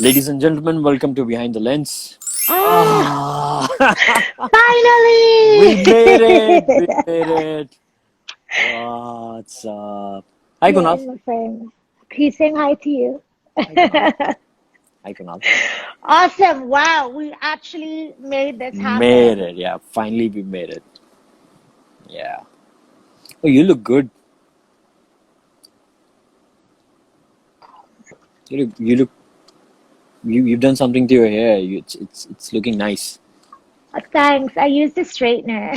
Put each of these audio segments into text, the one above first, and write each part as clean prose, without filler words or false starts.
Ladies and gentlemen, welcome to Behind the Lens. Oh, We made it! finally! We made it! What's up? Hi You're Kunal. in the frame. He's saying hi to you. Hi Kunal. Hi Kunal. Awesome. Wow, we actually made this Made happen. it, yeah. Finally we made it. Yeah. Oh, you look good. You've done something to your hair. It's looking nice. Thanks. I used a straightener.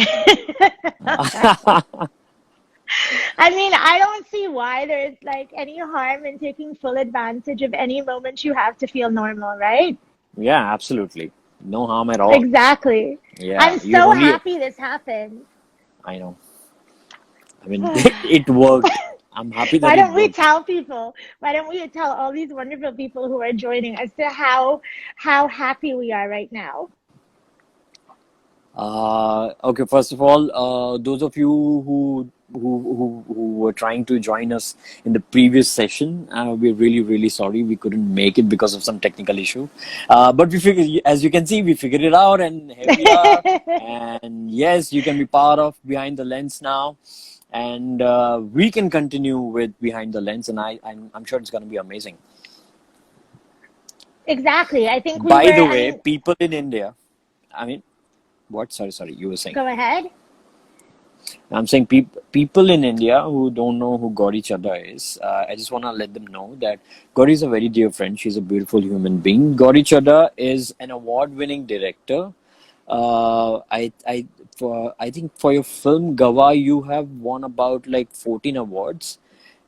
I mean, I don't see why there's like any harm in taking full advantage of any moment you have to feel normal, right? Yeah, absolutely. No harm at all. Exactly. Yeah, I'm you've so only, happy this happened. I know. I mean, it worked. I'm happy that Why it don't we worked. tell people? Why don't we tell all these wonderful people who are joining as to how happy we are right now? Okay, first of all, those of you who were trying to join us in the previous session, we're really sorry we couldn't make it because of some technical issue. But we figured, as you can see, we figured it out, and here we are. And yes, you can be part of Behind the Lens now, and we can continue with Behind the Lens, and I'm sure it's going to be amazing. Exactly. I think we By were, the I way, mean, people in India, I mean, what? Sorry, you were saying. go ahead. I'm saying people in India who don't know who Gauri Chadha is, I just want to let them know that Gauri is a very dear friend. She's a beautiful human being. Gauri Chadha is an award-winning director. I think for your film Gawa, you have won about like 14 awards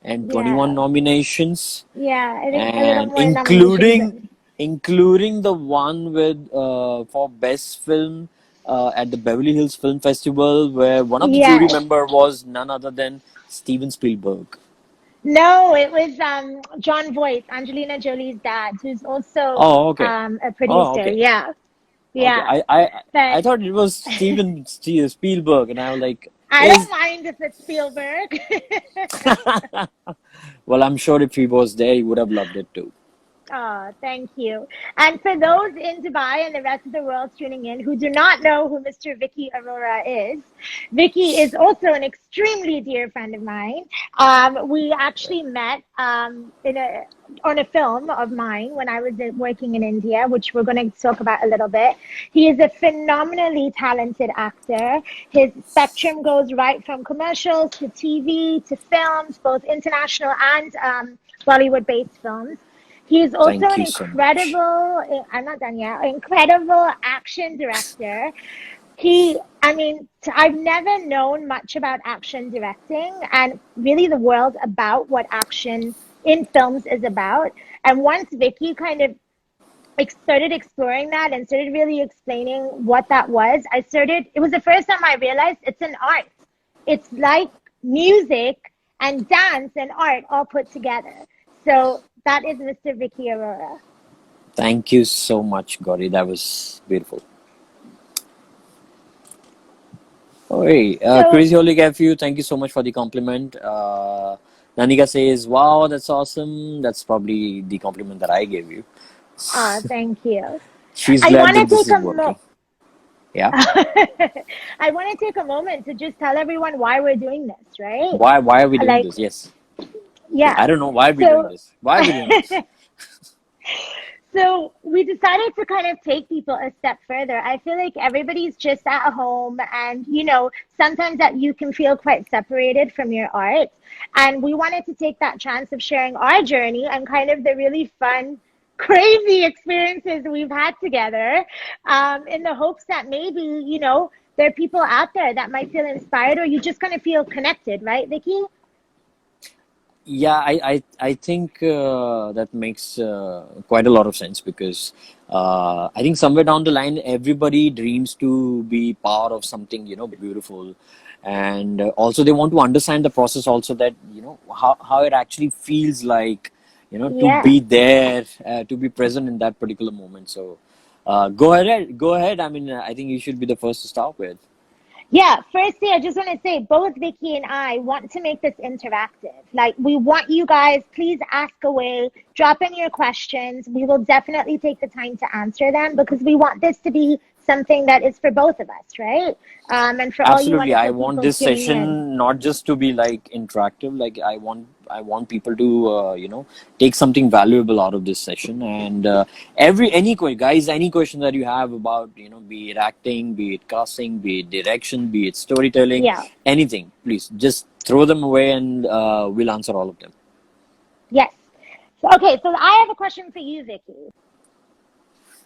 and 21 Yeah. nominations, Yeah. I think a little and more nominations than including the one with for best film at the Beverly Hills Film Festival, where one of the jury yes. member was none other than Steven Spielberg. No, it was John Voight, Angelina Jolie's dad, who's also Oh, okay. a Oh, producer. okay. Yeah. Okay. Yeah. I But thought it was Spielberg, and I was like, I don't is mind if it's Spielberg. well, I'm sure if he was there, he would have loved it too. Oh, thank you. And for those in Dubai and the rest of the world tuning in who do not know who Mr. Vicky Arora is, Vicky is also an extremely dear friend of mine. We actually met on a film of mine when I was working in India, which we're going to talk about a little bit. He is a phenomenally talented actor. His spectrum goes right from commercials to TV to films, both international and Bollywood-based films. He is also Thank an you so much. incredible, I'm not done yet, incredible action director. I mean, I've never known much about action directing and really the world about what action in films is about. And once Vicky kind of started exploring that and started really explaining what that was, it was the first time I realized it's an art. It's like music and dance and art all put together. So that is Mr. Vicky Arora. Thank you so much, Gauri. That was beautiful. Oh, hey, So, Crazy Holy Cafe, thank you so much for the compliment. Nanika says, wow, that's awesome. That's probably the compliment that I gave you. thank you. She's I glad want that to this take is a working. mo Yeah. I want to take a moment to just tell everyone why we're doing this, right? Why are we doing Like, this? Yes. I yeah. don't know why are we doing So this. Why are we doing this? So we decided to kind of take people a step further. I feel like everybody's just at home and, sometimes that you can feel quite separated from your art. And we wanted to take that chance of sharing our journey and kind of the really fun, crazy experiences we've had together, in the hopes that maybe, there are people out there that might feel inspired or you just kind of feel connected, right, Vicky? Yeah, I think that makes quite a lot of sense because I think somewhere down the line, everybody dreams to be part of something, beautiful. And also they want to understand the process also that, how it actually feels like, to Yeah. be there, to be present in that particular moment. So go ahead. I mean, I think you should be the first to start with. Yeah, firstly, I just want to say both Vicky and I want to make this interactive. Like, we want you guys, please ask away, drop in your questions. We will definitely take the time to answer them because we want this to be something that is for both of us, right? And for all you Absolutely. I wonderful want people this tuning in. session not just to be like interactive. Like I want people to take something valuable out of this session. And guys, any question that you have about be it acting, be it casting, be it direction, be it storytelling, Yeah, anything, please just throw them away and we'll answer all of them. yes. So, okay, so I have a question for you, Vicky.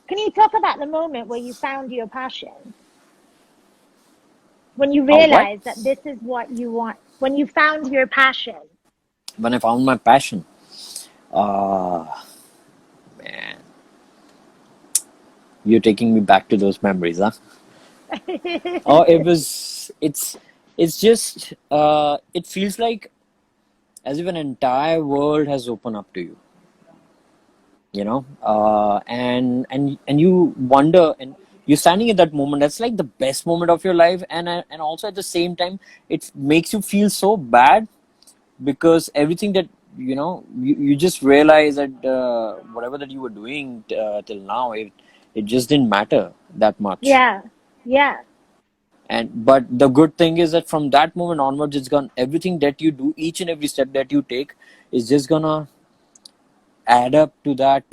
Can you talk about the moment where you found your passion? When you What? realized that this is what you want? When you found your passion? When I found my passion, uh, man, you're taking me back to those memories, huh? Oh, it's just, it feels like as if an entire world has opened up to you, and you wonder, and you're standing at that moment. That's like the best moment of your life, and also at the same time, it makes you feel so bad because everything that you just realize that whatever that you were doing till now, it just didn't matter that much. Yeah, yeah, And but the good thing is that from that moment onwards, it's gone. Everything that you do, each and every step that you take, is just gonna add up to that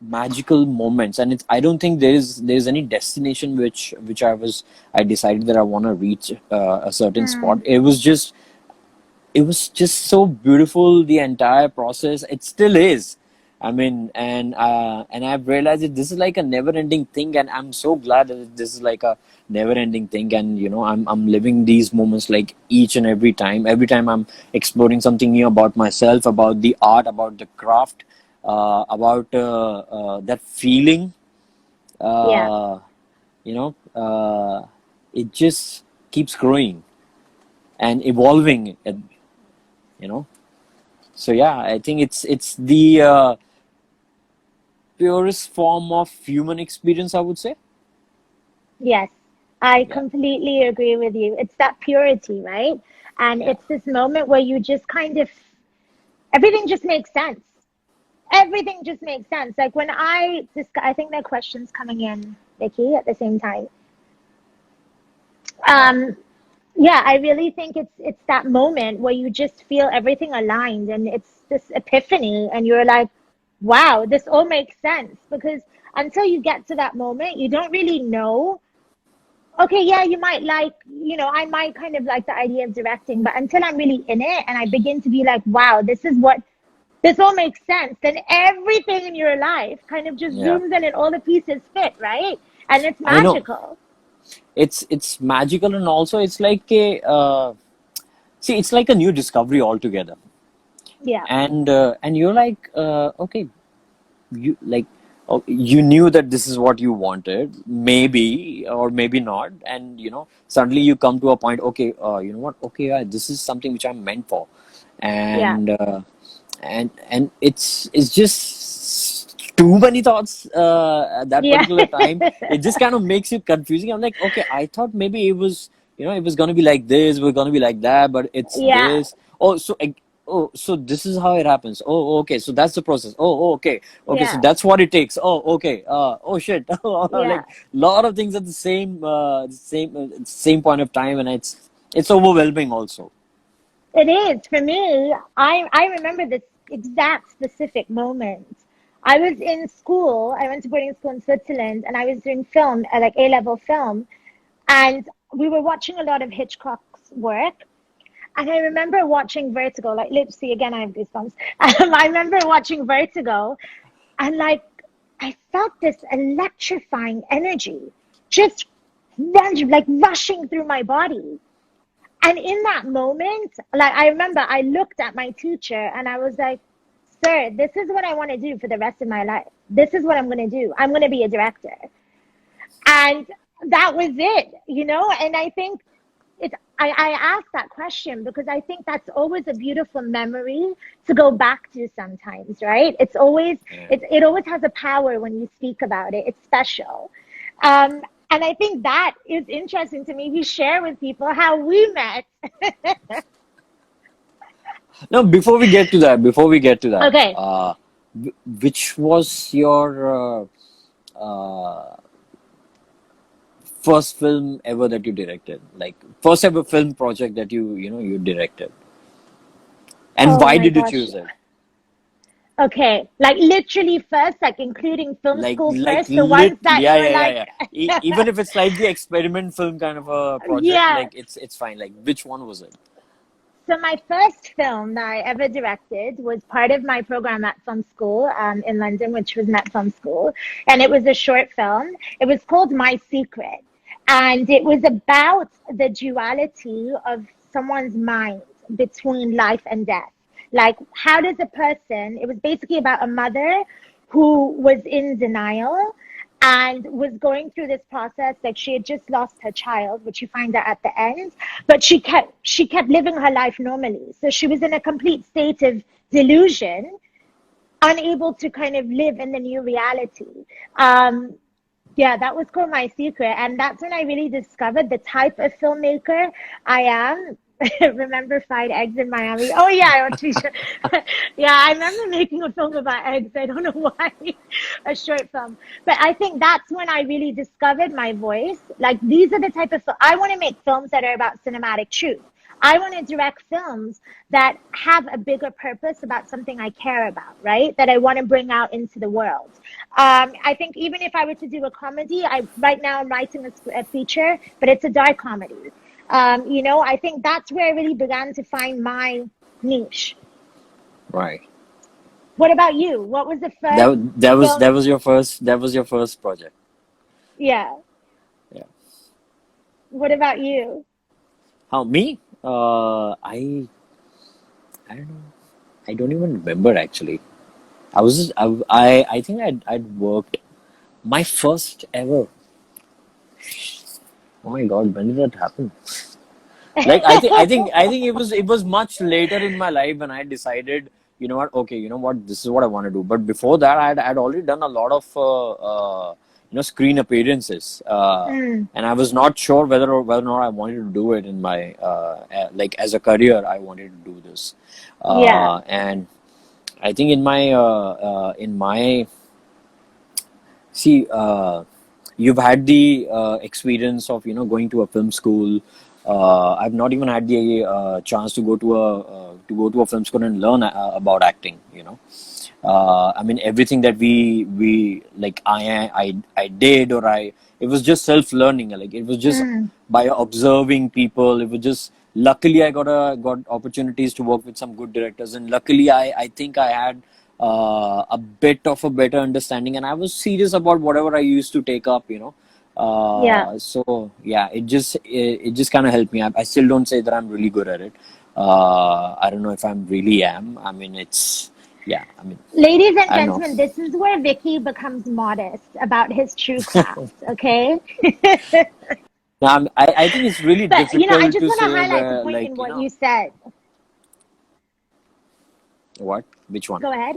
magical moments. And it's I don't think there's any destination which I decided that I want to reach a certain spot. mm, It was just so beautiful, the entire process. It still is. I mean, and I've realized that this is like a never ending thing, and I'm so glad that this is like a never ending thing. And I'm living these moments like each and every time I'm exploring something new about myself, about the art, about the craft, about that feeling. yeah. uh, you know it just keeps growing and evolving, you know so yeah, I think it's the purest form of human experience, I would say. Yes, I Yeah, completely agree with you. It's that purity, right? And yeah, it's this moment where you just kind of, everything just makes sense. Everything just makes sense. Like when I think there are questions coming in, Vicky, at the same time. yeah. Um, yeah, I really think it's that moment where you just feel everything aligned and it's this epiphany and you're like, wow, this all makes sense. Because until you get to that moment, you don't really know. Okay, yeah, you might like, I might kind of like the idea of directing, but until I'm really in it and I begin to be like, wow, this all makes sense, then everything in your life kind of just Yeah, zooms in and all the pieces fit, right? And it's I know. magical. It's magical, and also it's like a see, it's like a new discovery altogether. Yeah, And you're like, okay, you like, oh, you knew that this is what you wanted, maybe or maybe not, and suddenly you come to a point. Okay, you know what? Okay, yeah, this is something which I'm meant for, yeah, and and it's just too many thoughts at that yeah, particular time. It just kind of makes you confusing. I'm like, okay, I thought maybe it was gonna be like this, we're gonna be like that, but it's yeah, this. Oh, so this is how it happens. Oh, okay, so that's the process. Oh, okay, okay, so yeah, that's what it takes. Oh, okay. Oh shit. yeah. Like lot of things at the same point of time, and it's overwhelming also. It is for me. I remember this exact specific moment. I was in school. I went to boarding school in Switzerland, and I was doing film, like A-level film, and we were watching a lot of Hitchcock's work. And I remember watching Vertigo, like literally again, I have goosebumps. I remember watching Vertigo, and like I felt this electrifying energy just like rushing through my body. And in that moment, like I remember I looked at my teacher and I was like, sir, this is what I want to do for the rest of my life. This is what I'm going to do. I'm going to be a director. And that was it. And I think I asked that question because I think that's always a beautiful memory to go back to sometimes, right? Yeah. It always has a power when you speak about it. It's special. Um, And I think that is interesting to maybe share with people how we met. Now, before we get to that, Okay. which was your uh, first film ever that you directed? Like first ever film project that you directed, and Oh why my did you gosh. choose it? Okay. Like literally first, like including film school Like first, the lit, ones that yeah, were yeah, yeah, like, yeah. Even if it's like the experiment film kind of a project, yeah. like it's fine. Like which one was it? So my first film that I ever directed was part of my program at film school in London, which was Met Film School, and it was a short film. It was called My Secret, and it was about the duality of someone's mind between life and death. Like, how does a person? It was basically about a mother who was in denial and was going through this process. Like, she had just lost her child, which you find out at the end, but she kept living her life normally, so she was in a complete state of delusion, unable to kind of live in the new reality. um yeah, that was called My Secret. And that's when I really discovered the type of filmmaker I am. Remember Fried Eggs in Miami? Oh, yeah. Yeah, I remember making a film about eggs. I don't know why. A short film. But I think that's when I really discovered my voice. Like, these are the type of I want to make films that are about cinematic truth. I want to direct films that have a bigger purpose about something I care about, right? That I want to bring out into the world. I think even if I were to do a comedy, right now I'm writing a feature, but it's a dark comedy. I think that's where I really began to find my niche. Right. What about you? What was the first That film? was your first project. Yeah. Yeah. What about you? How me? I don't know. I don't even remember actually. I think I'd worked my first ever. Oh my God, when did that happen? Like I think it was much later in my life when I decided, you know what, okay, you know what, this is what I want to do. But before that, I'd already done a lot of screen appearances, Mm, and I was not sure whether or not I wanted to do it in my like as a career. I wanted to do this, yeah. and I think in my see, you've had the experience of going to a film school. I've not even had the chance to go to a film school and learn about acting. I mean, everything that we like, I did, or it was just self learning. Like it was just Mm, by observing people. It was just luckily I got opportunities to work with some good directors, and luckily I think I had a bit of a better understanding, and I was serious about whatever I used to take up. yeah. So yeah, it just kind of helped me. I still don't say that I'm really good at it. I don't know if I'm really am. I mean, it's yeah. I mean, Ladies and I don't know. gentlemen, this is where Vicky becomes modest about his true craft, okay? Now, I think it's really But I difficult just to want to say highlight the where, point like, in what you said. what? Which one? Go ahead.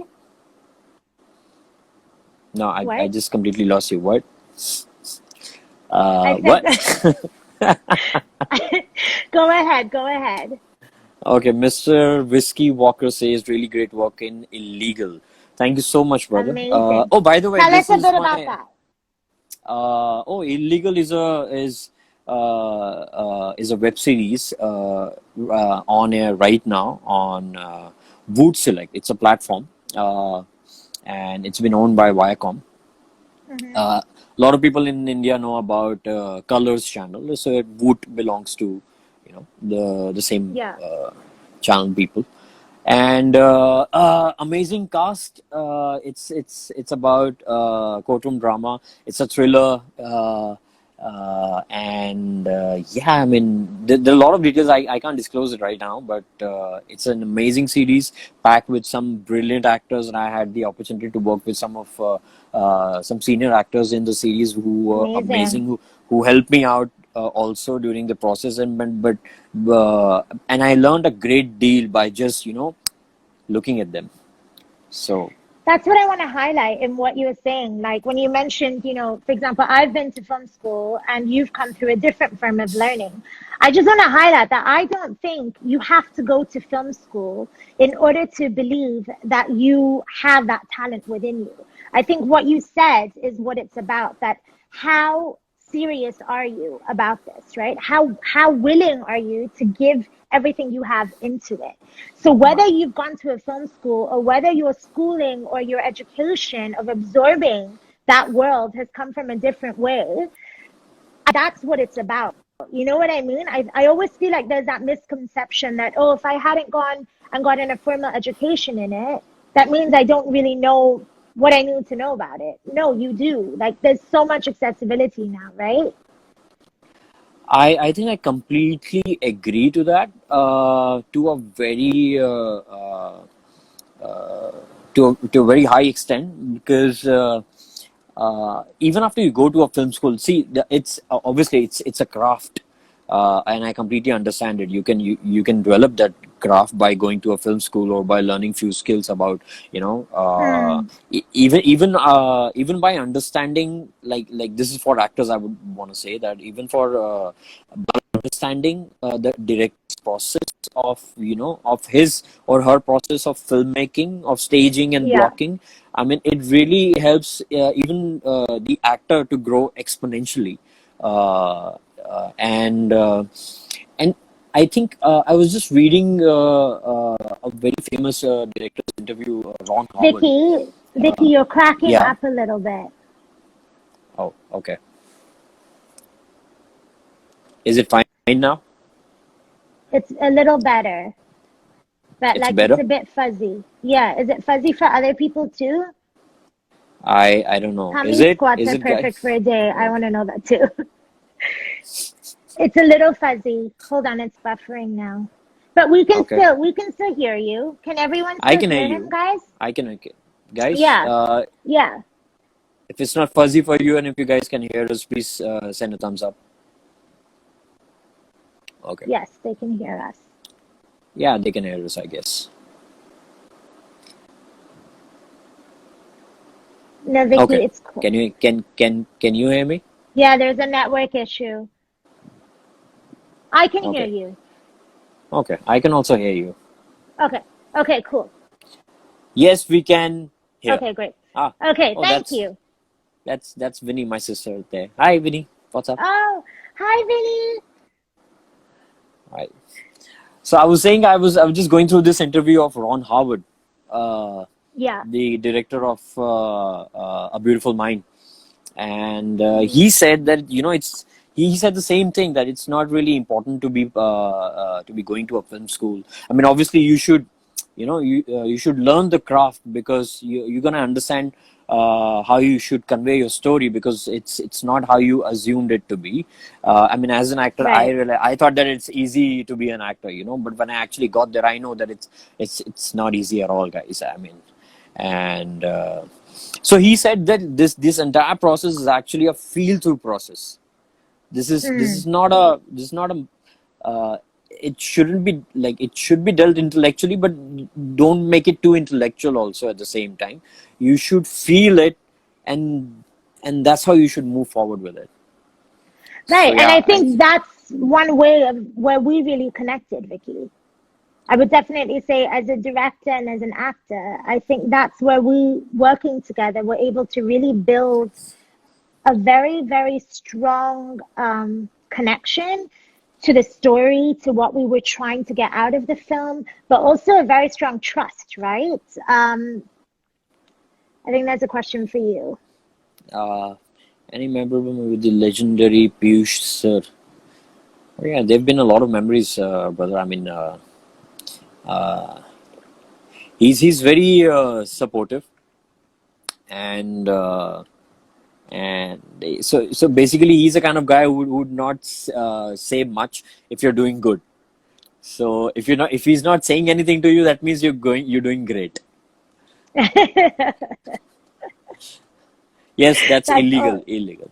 No, I What? just completely lost you. What? I said, What? go ahead, go ahead. Okay, Mr. Whiskey Walker says really great work in Illegal. Thank you so much, brother. Amazing. Oh, by the way, Tell us this a is bit about my that. Illegal is a web series on air right now on Voot Select. It's a platform, and it's been owned by Viacom. Hmm. A lot of people in India know about Colors channel, so Voot belongs to the same Yeah, channel people. And amazing cast. It's about courtroom drama. It's a thriller, and yeah, I mean, there are a lot of details. I can't disclose it right now, but it's an amazing series packed with some brilliant actors, and I had the opportunity to work with some senior actors in the series who were amazing. amazing, who helped me out also during the process. And I learned a great deal by just looking at them. So That's what I want to highlight in what you were saying. Like when you mentioned, for example, I've been to film school and you've come through a different form of learning. I just want to highlight that I don't think you have to go to film school in order to believe that you have that talent within you. I think what you said is what it's about, that how serious are you about this, right? How willing are you to give everything you have into it? So whether you've gone to a film school or whether your schooling or your education of absorbing that world has come from a different way, that's what it's about. You know what I mean? I always feel like there's that misconception that, oh, if I hadn't gone and gotten a formal education in it, that means I don't really know what I need to know about it. No, you do. Like there's so much accessibility now, right? I think I completely agree to that, to a very to a very high extent, because even after you go to a film school, see, it's obviously it's a craft, and I completely understand it. You can develop that craft by going to a film school or by learning few skills about, Hmm. even by understanding, like this is for actors. I would want to say that even for by understanding the director's process of, of his or her process of filmmaking, of staging and Yeah. blocking. I mean, it really helps even the actor to grow exponentially. And I think I was just reading a very famous director's interview, Ron Howard. Vicky, you're cracking Yeah. up a little bit. Oh, okay. Is it fine now? It's a little better, but It's like it's better. a bit fuzzy. Yeah, is it fuzzy for other people too? I don't know. How Is many it? squats Is are it, perfect for guys? a day? I want to know that too. It's a little fuzzy. Hold on, it's buffering now. But Okay. we can still hear you. Can everyone I still can hear hear him, you. guys? I can. Okay. Guys, Yeah. Yeah. if it's not fuzzy for you and if you guys can hear us, please send a thumbs up. Okay. Yes, they can hear us. Yeah, they can hear us, I guess. No, Vicky, Okay. it's cool. Can you hear me? Yeah, there's a network issue. I can hear Okay. you. Okay. I can also hear you. Okay. Okay, cool. Yes, we can hear. Okay, great. Ah. Okay, Oh, thank you. that's Vinny, my sister there. Hi, Vinny. What's up? Oh, hi, Vinny. Right. So I was saying I was just going through this interview of Ron Howard, uh, Yeah. the director of A Beautiful Mind, and Hmm. he said that, he said the same thing, that it's not really important to be going to a film school. I mean, obviously you should, you should learn the craft, because you're gonna understand how you should convey your story, because it's not how you assumed it to be. I mean, as an actor, Right. I thought that it's easy to be an actor, but when I actually got there, I know that it's not easy at all, guys. I mean, and so he said that this entire process is actually a feel through process. Hmm. This is not a it shouldn't be like, it should be dealt intellectually, but don't make it too intellectual also at the same time. You should feel it, and that's how you should move forward with it. So Right. And yeah, I think that's one way of where we really connected, Vicky. I would definitely say, as a director and as an actor, I think that's where we, working together, were able to really build a very, very strong connection to the story, to what we were trying to get out of the film, but also a very strong trust, right? I think that's a question for you. uh, any memorable movie with the legendary Piyush sir? Oh, yeah, there've been a lot of memories, brother. I mean, uh, he's very supportive, and so basically he's the kind of guy who would not say much if you're doing good. So if he's not saying anything to you, that means you're doing great. Yes, that's That's illegal. all. Illegal.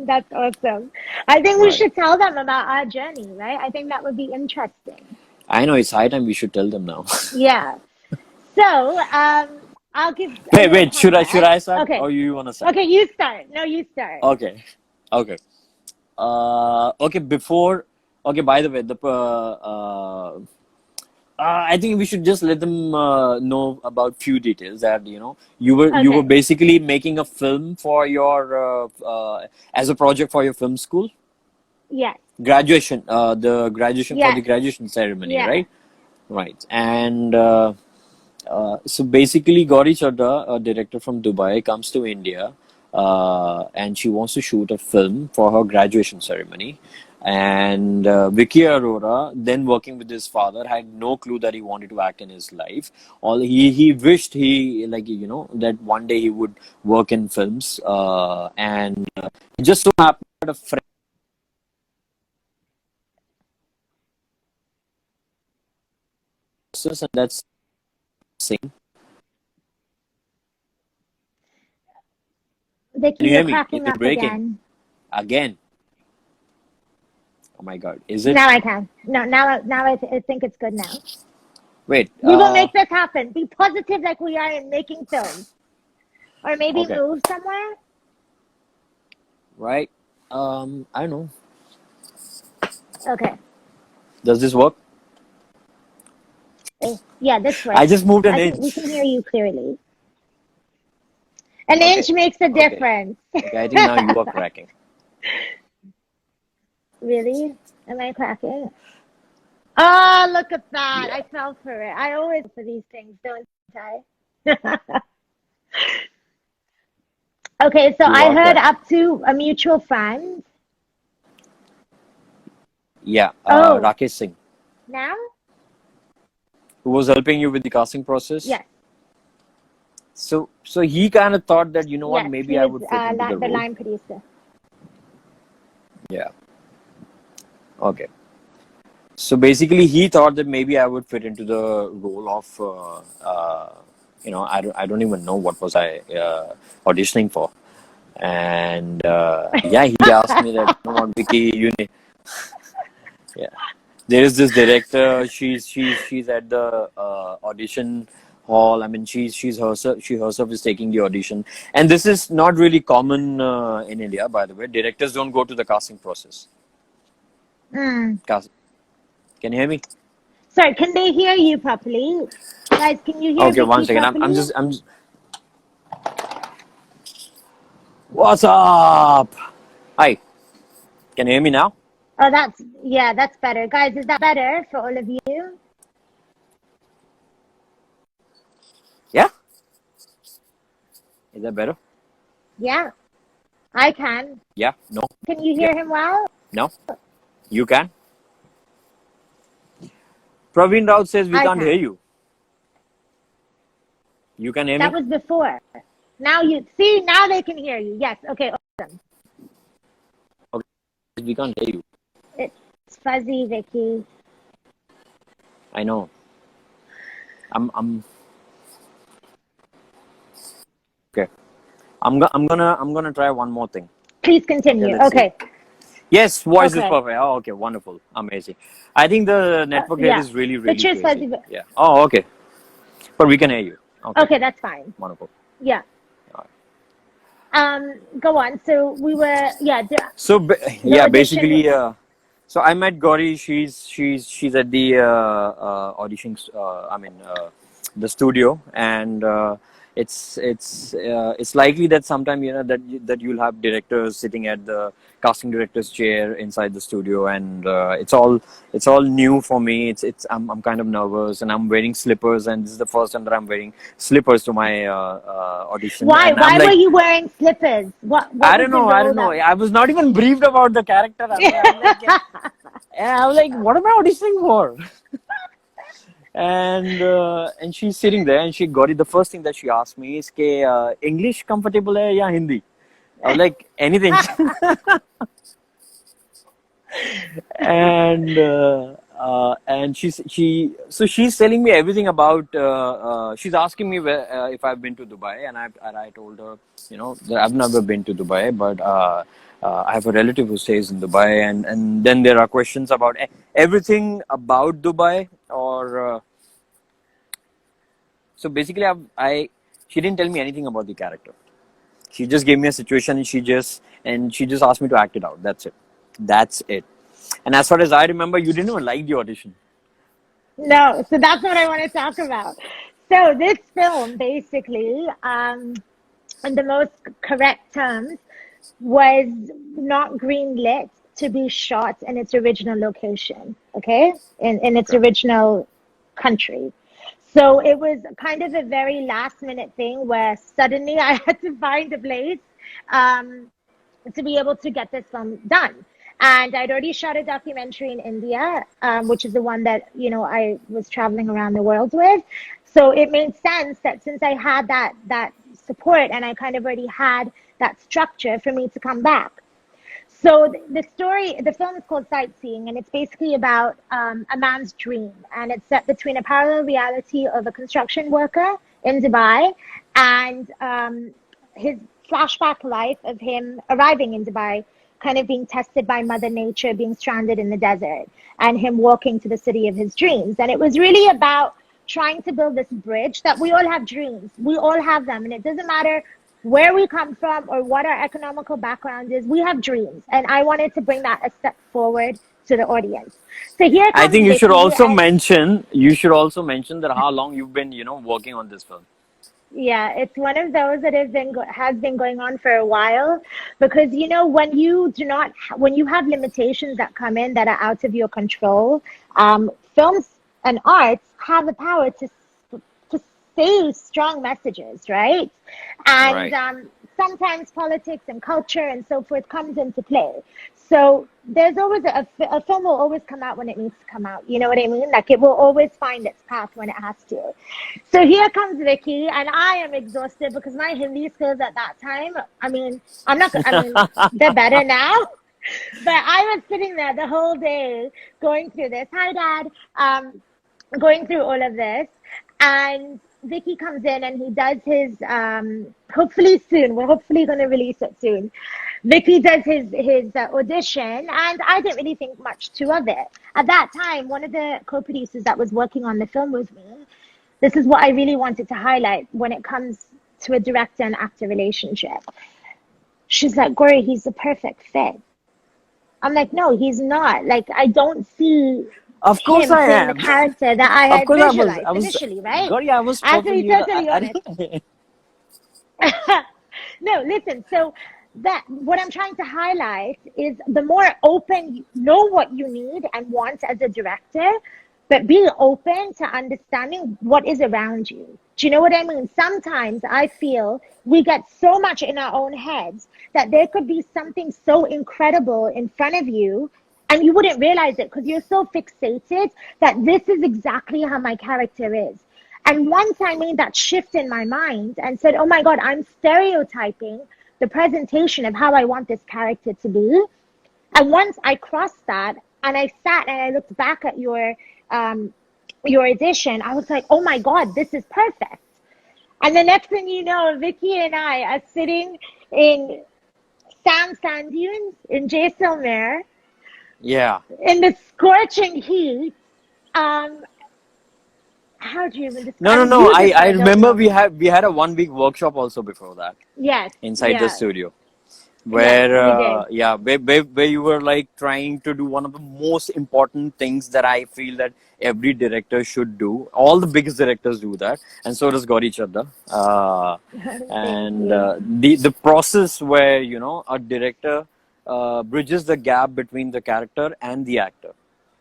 That's awesome. I think we Right. should tell them about our journey, right? I think that would be interesting. I know it's high time we should tell them now. Yeah. So, I'll give a Wait, little wait. Should context. I start Okay. or you wanna start? Okay, you start. No, you start. Okay. Okay. Okay. Before. Okay. By the way, I think we should just let them know about few details that you were Okay. basically making a film for your as a project for your film school Yes. graduation, the graduation for the Yes. graduation ceremony, Yeah. right? Right. And so basically, Gauri Chadha, a director from Dubai, comes to India and she wants to shoot a film for her graduation ceremony. And Vicky Arora, then working with his father, had no clue that he wanted to act in his life. All he wished that one day he would work in films. And it just so happened that a friend, and that's sing. Can Vicky, you you're hear me? Is cracking it up breaking again. again? Oh my God, is it? Now I can. No, now I think it's good now. Wait. We will make this happen. Be positive like we are in making films. Or maybe Okay. move somewhere. Right. I don't know. Okay. Does this work? Yeah, this I works. just moved an We inch. can hear you clearly. An Okay. inch makes a Okay. difference. Okay. I think now you are cracking. Really? Am I cracking? Oh, look at that. Yeah. I fell for it. I always fall for these things, don't I? Okay, so You I are heard cracking. up to a mutual friend. Yeah. Oh, Rakesh Singh, now? who was helping you with the casting process. Yes, So he kind of thought that what, yes. maybe He I was would fit into the the role. line producer. Yeah. Okay. So basically, he thought that maybe I would fit into the role of, I don't even know what was I auditioning for. And yeah, he asked me that, what, Vicky, yeah, there is this director. She's at the audition hall. I mean, she herself is taking the audition, and this is not really common in India, by the way. Directors don't go to the casting process. Mm. Cast, can you hear me? Sorry, can they hear you properly? Guys, can you hear Okay, one Vicky second. I'm properly? just I'm just. What's up? Hi. Can you hear me now? Oh, that's better. Guys, is that better for all of you? Yeah. Is that better? Yeah, I can. Yeah. No. Can you Yeah. hear him well? No. You can. Praveen Raut says we I can't hear can. you. You can hear That me? was before. Now you see, now they can hear you. Yes. Okay, awesome. Okay. We can't hear you. It's fuzzy, Vicky. I know. I'm okay. I'm gonna try one more thing. Please Okay, continue. let's see. Okay. Yes, voice is Okay. perfect. Oh, okay, wonderful, amazing. I think the network here Yeah. is really, really Pictures crazy. fuzzy. Yeah. Oh, okay. But we can hear you. Okay, Okay, that's fine. wonderful. Yeah. All right. Go on. So we were, yeah, So the yeah, audition. basically, so I met Gauri. She's at the audition. I mean, the studio, and it's likely that sometime that you'll have directors sitting at the casting director's chair inside the studio, and it's all new for me. I'm kind of nervous, and I'm wearing slippers, and this is the first time that I'm wearing slippers to my audition, Why? and I'm Why were like. you wearing slippers? What I was don't the know. I role don't know. that? I was not even briefed about the character. I'm like, what am I auditioning for? And she's sitting there, and she got it. The first thing that she asked me is, "Ke English comfortable hai ya Hindi?" I was like, anything. And she's telling me everything about she's asking me if I've been to Dubai, and I told her that I've never been to Dubai, but I have a relative who stays in Dubai, and then there are questions about everything about Dubai, or so basically She didn't tell me anything about the character. She just gave me a situation, and she just asked me to act it out. That's it. That's it. And as far as I remember, you didn't even like the audition. No, so that's what I want to talk about. So this film basically, in the most correct terms, was not greenlit to be shot in its original location, okay? In its Okay. original country. So it was kind of a very last minute thing where suddenly I had to find a place um, to be able to get this film done. And I'd already shot a documentary in India, which is the one that, I was traveling around the world with. So it made sense that since I had that support and I kind of already had that structure for me to come back. So the film is called Sightseeing, and it's basically about a man's dream, and it's set between a parallel reality of a construction worker in Dubai and his flashback life of him arriving in Dubai, kind of being tested by Mother Nature, being stranded in the desert, and him walking to the city of his dreams. And it was really about trying to build this bridge that we all have dreams. We all have them, and it doesn't matter where we come from or what our economical background is. We have dreams, and I wanted to bring that a step forward to the audience. So here I comes think Vicky, and you should also mention that how long you've been, working on this film. yeah, it's one of those that has been going on for a while, because when you have limitations that come in that are out of your control, films and arts have the power to say strong messages, right? And Right. sometimes politics and culture and so forth comes into play. So there's always a film will always come out when it needs to come out. You know what I mean? Like, it will always find its path when it has to. So here comes Vicky, and I am exhausted because my Hindi skills at that time, I mean, they're better now. But I was sitting there the whole day going through this. Hi, Dad. Going through all of this, and Vicky comes in and he does his hopefully soon. We're hopefully going to release it soon. Vicky does his audition, and I didn't really think much too of it. At that time, one of the co-producers that was working on the film with me, this is what I really wanted to highlight when it comes to a director and actor relationship. She's like, Gori, he's the perfect fit. I'm like, no, he's not. Like, I don't see Of course him I playing the am. character that I Of had course I visualized was, initially, right? God, yeah, I was I have to be perfectly, totally I honest. don't, No, listen. So that what I'm trying to highlight is the more open you know what you need and want as a director, but be open to understanding what is around you. Do you know what I mean? Sometimes I feel we get so much in our own heads that there could be something so incredible in front of you and you wouldn't realize it because you're so fixated that this is exactly how my character is. And once I made that shift in my mind and said, oh my God, I'm stereotyping the presentation of how I want this character to be. And once I crossed that and I sat and I looked back at your edition, I was like, oh my God, this is perfect. And the next thing you know, Vicky and I are sitting in sand dunes in Jaisalmer yeah. in the scorching heat. Um, how do you even No, describe? no, I mean, no. you I describe. Don't remember know. we had a 1 week workshop also before that Yes, inside the yes, studio, yes. where We did. yeah, where you were like trying to do one of the most important things that I feel that every director should do. All the biggest directors do that, and so does Gauri Chadda. Thank And you. the process where a director bridges the gap between the character and the actor,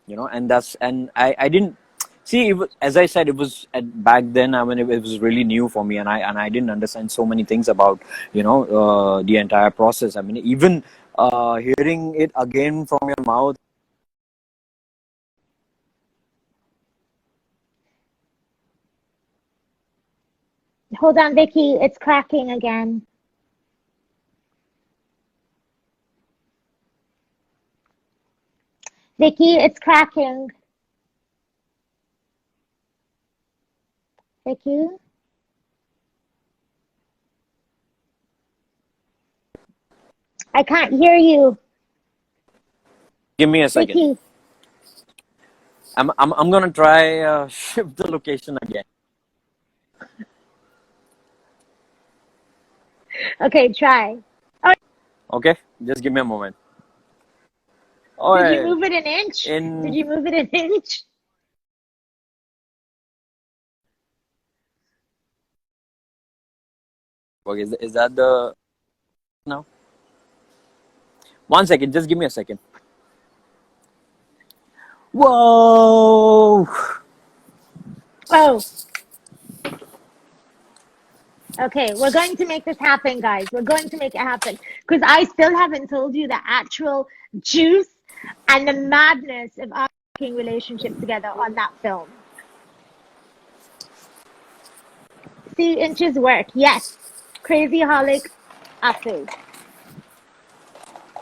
and I didn't see it as I said, it was back then. I mean, it was really new for me, and I didn't understand so many things about the entire process. I mean, even hearing it again from your mouth. Hold on, Vicky. It's cracking again. Vicky, it's cracking. Vicky, I can't hear you. Give me a second. Vicky, I'm gonna try shift the location again. Okay, try. Oh, Okay, just give me a moment. All did you right. move it an inch? Did In you move it an inch? okay, is that the now? 1 second, just give me a second. Whoa! Oh, okay. We're going to make this happen, guys. We're going to make it happen because I still haven't told you the actual juice and the madness of our fucking relationship together on that film. See, inches work. Yes. Crazy holic uppers.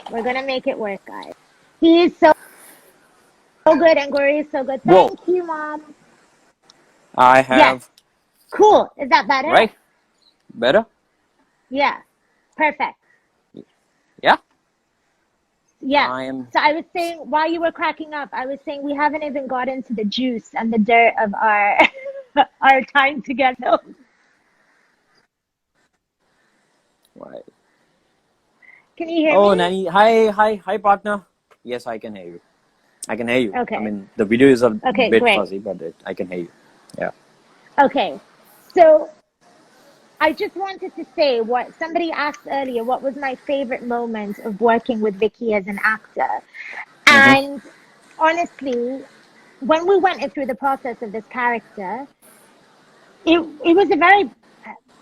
We're gonna make it work, guys. He is so good and Glory is so good. Whoa! Thank you, Mom. I Yes. have Cool. Is that better? right. Better? Yeah. Perfect. Yeah. Yeah. I am So I was saying while you were cracking up, I was saying we haven't even got into the juice and the dirt of our our time together. right. Can you hear Oh, me? Nanny. Hi, partner. Yes, I can hear you. I can hear you. I Okay. mean, the video is a Okay, bit great. fuzzy, but I can hear you. Yeah. Okay. So I just wanted to say what somebody asked earlier, what was my favorite moment of working with Vicky as an actor? Mm-hmm. And honestly, when we went through the process of this character, it was a very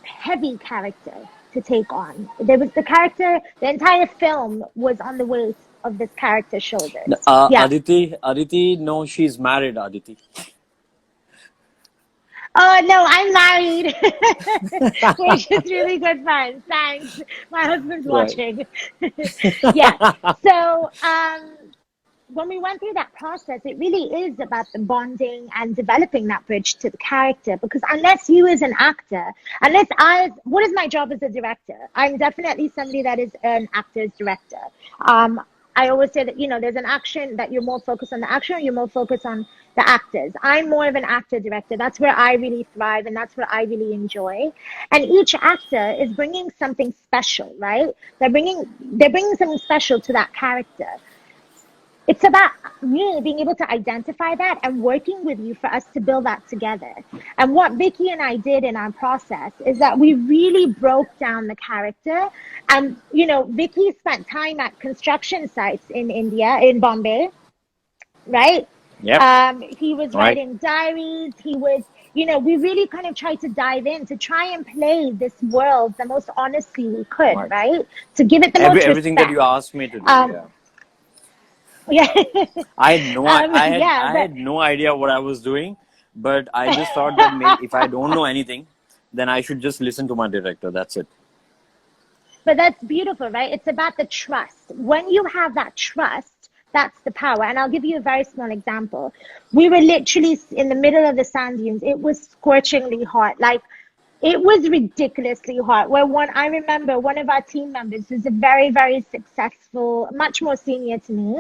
heavy character to take on. There was the character, the entire film was on the weight of this character's shoulders. Yeah. Aditi, no, she's married, Aditi. Oh no, I'm married. We're just really good friends. Thanks. My husband's Right. watching. Yeah. So, when we went through that process, it really is about the bonding and developing that bridge to the character. Because unless you, as an actor, what is my job as a director? I'm definitely somebody that is an actor's director. Um, I always say that, there's an action that you're more focused on the action, or you're more focused on the actors. I'm more of an actor director. That's where I really thrive and that's what I really enjoy. And each actor is bringing something special, right? They're bringing something special to that character. It's about me being able to identify that and working with you for us to build that together. And what Vicky and I did in our process is that we really broke down the character. And, Vicky spent time at construction sites in India, in Bombay, right? Yep. He was Right. writing diaries. He was, we really kind of tried to dive in to try and play this world the most honestly we could, Right. right? To give it the most Everything that respect. you asked me to do, Um, yeah. yeah. I But had no idea what I was doing, but I just thought that maybe if I don't know anything, then I should just listen to my director. That's it. But that's beautiful, right? It's about the trust. When you have that trust, that's the power. And I'll give you a very small example. We were literally in the middle of the sand dunes. It was scorchingly hot. Like, it was ridiculously hot. I remember one of our team members, who's a very, very successful, much more senior to me,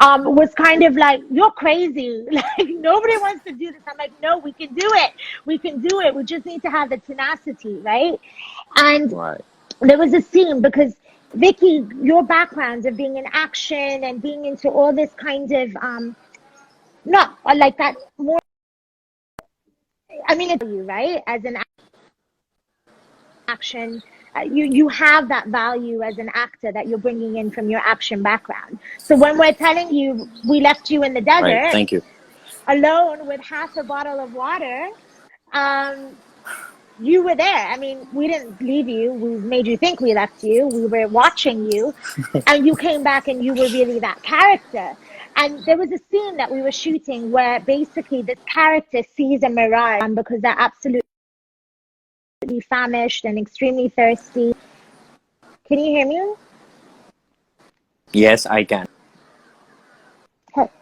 was kind of like, "You're crazy. Like, nobody wants to do this." I'm like, "No, we can do it. We can do it. We just need to have the tenacity, right?" And Right. there was a scene because Vicky, your background of being in action and being into all this kind of not like that more. I mean, it's you, right? As an action, you have that value as an actor that you're bringing in from your action background. So when we're telling you we left you in the Right. desert Thank you. alone with half a bottle of water, um, you were there. I mean, we didn't leave you. We made you think we left you. We were watching you, and you came back and you were really that character. And there was a scene that we were shooting where basically this character sees a mirage because they're absolutely famished and extremely thirsty. Can you hear me? Yes, I can.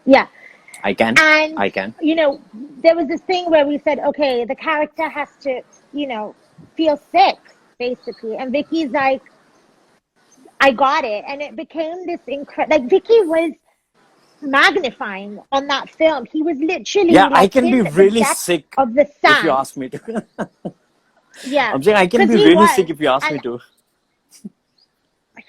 Yeah. I can. And, I can. there was this thing where we said, okay, the character has to, feel sick, basically. And Vicky's like, I got it. And it became this incredible, like, Vicky was magnifying on that film. He was Yeah, literally I like can be in the really depths sick of the if you sand. ask me to. Yeah. I'm saying I can Because be he really sick was. if you ask me And to.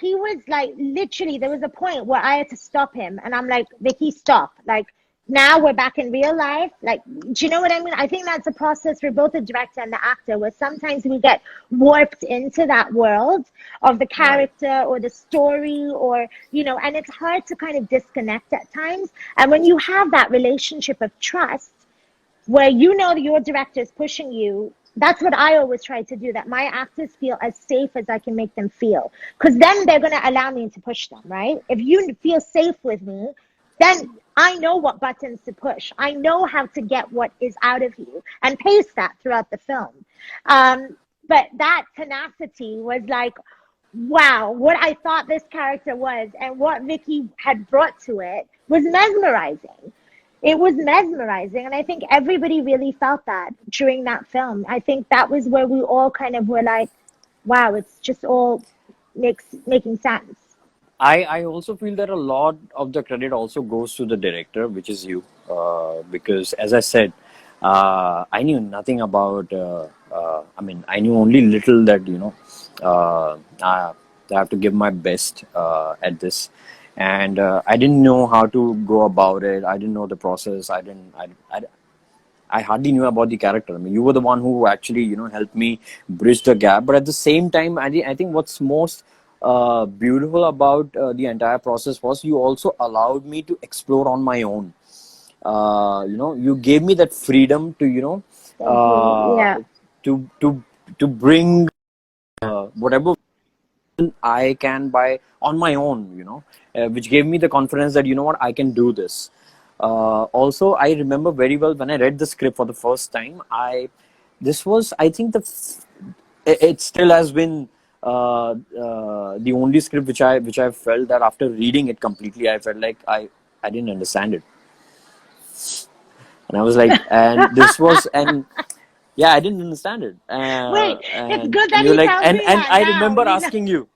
he was like, literally, there was a point where I had to stop him, and I'm like, Vicky, stop. Like, now we're back in real life. Like, do you know what I mean? I think that's a process for both the director and the actor, where sometimes we get warped into that world of the Right. character or the story, or, and it's hard to kind of disconnect at times. And when you have that relationship of trust, where that your director is pushing you, that's what I always try to do, that my actors feel as safe as I can make them feel, because then they're going to allow me to push them, right? If you feel safe with me, then I know what buttons to push, I know how to get what is out of you and pace that throughout the film. But that tenacity was like, wow, what I thought this character was and what Vicky had brought to it was mesmerizing. It was mesmerizing, and I think everybody really felt that during that film. I think that was where we all kind of were like, wow, it's just all making sense. I also feel that a lot of the credit also goes to the director, which is you, because as I said, I knew nothing about. I mean, I knew only little that I have to give my best at this, and I didn't know how to go about it. I didn't know the process. I hardly knew about the character. I mean, you were the one who actually, helped me bridge the gap. But at the same time, I think what's most beautiful about the entire process was you also allowed me to explore on my own. You gave me that freedom to, Thank you. uh, Yeah. to bring whatever I can by on my own, which gave me the confidence that, what, I can do this. Also, I remember very well when I read the script for the first time. This was, I think, it still has been the only script which I felt that after reading it completely, I felt like I didn't understand it, and I was like, and this was, and yeah, I didn't understand it, Wait, it's and good and that you're he like, tells and me and that I now. remember asking you.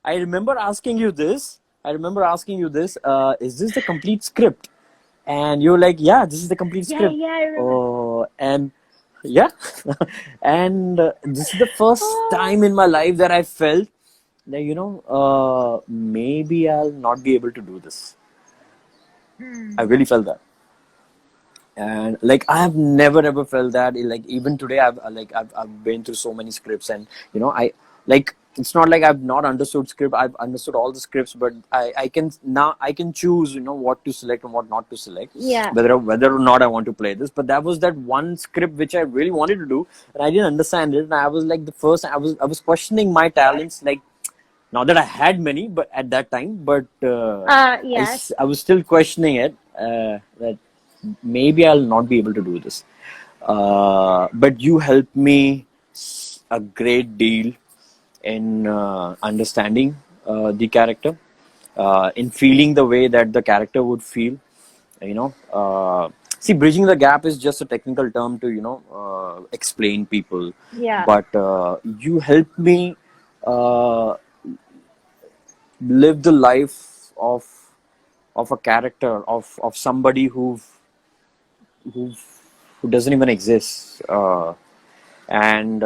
I remember asking you this. I remember asking you this. Is this the complete script? And you're like, yeah, this is the complete Yeah, script. yeah, I remember. Oh, and yeah, and this is the first Oh. time in my life that I felt that maybe I'll not be able to do this. I Hmm. really felt that. And like I have never ever felt that, like even today I've been through so many scripts, and I like, it's not like I've not understood script. I've understood all the scripts, but I can now, I can choose, what to select and what not to select, Yeah. whether or not I want to play this. But that was that one script which I really wanted to do, and I didn't understand it, and I was like, the first I was questioning my talents, like, not that I had many, but at that time, but Yes. I was still questioning it, that maybe I'll not be able to do this. But you helped me a great deal in understanding the character, in feeling the way that the character would feel. You know, see, bridging the gap is just a technical term to explain people, Yeah. but you helped me uh, live the life of a character of somebody who who doesn't even exist, and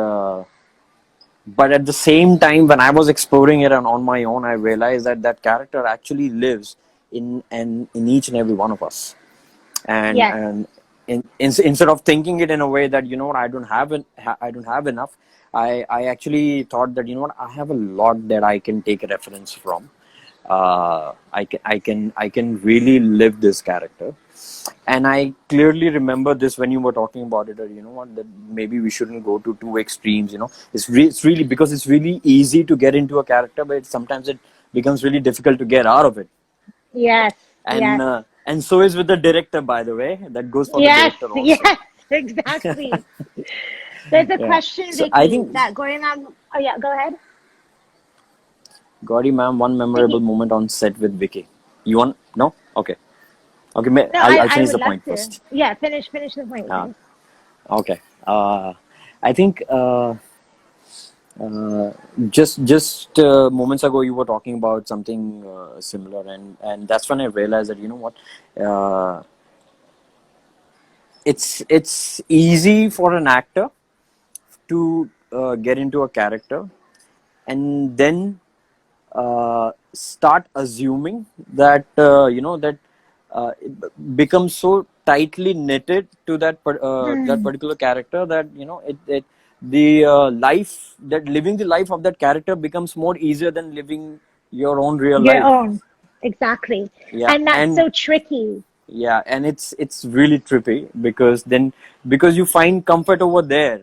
but at the same time, when I was exploring it and on my own, I realized that that character actually lives in each and every one of us, and Yes. and instead of thinking it in a way that, what, I don't have enough, I actually thought that, what, I have a lot that I can take a reference from. I can really live this character, and I clearly remember this when you were talking about it. That, what, that maybe we shouldn't go to two extremes. It's really, because it's really easy to get into a character, but sometimes it becomes really difficult to get out of it. Yes. And Yes. so is with the director, by the way. That goes for the Yes. director also. Yes. Exactly. There's a Yeah. question, So I Vicky, think, that going on. Oh, yeah, go ahead. Gauri ma'am, one memorable Vicky. moment on set with Vicky. You want? No? Okay. Okay. No, I'll I finish would the love point to. first. Yeah, finish the point Uh, first. okay. I think just moments ago you were talking about something similar, and that's when I realized that, what, uh, it's easy for an actor to get into a character, and then start assuming that that it becomes so tightly knitted to that Hmm. particular character that the life that living the life of that character becomes more easier than living your own real Your life. own. Exactly. Yeah, And that's and so tricky. yeah, and it's really trippy because you find comfort over there.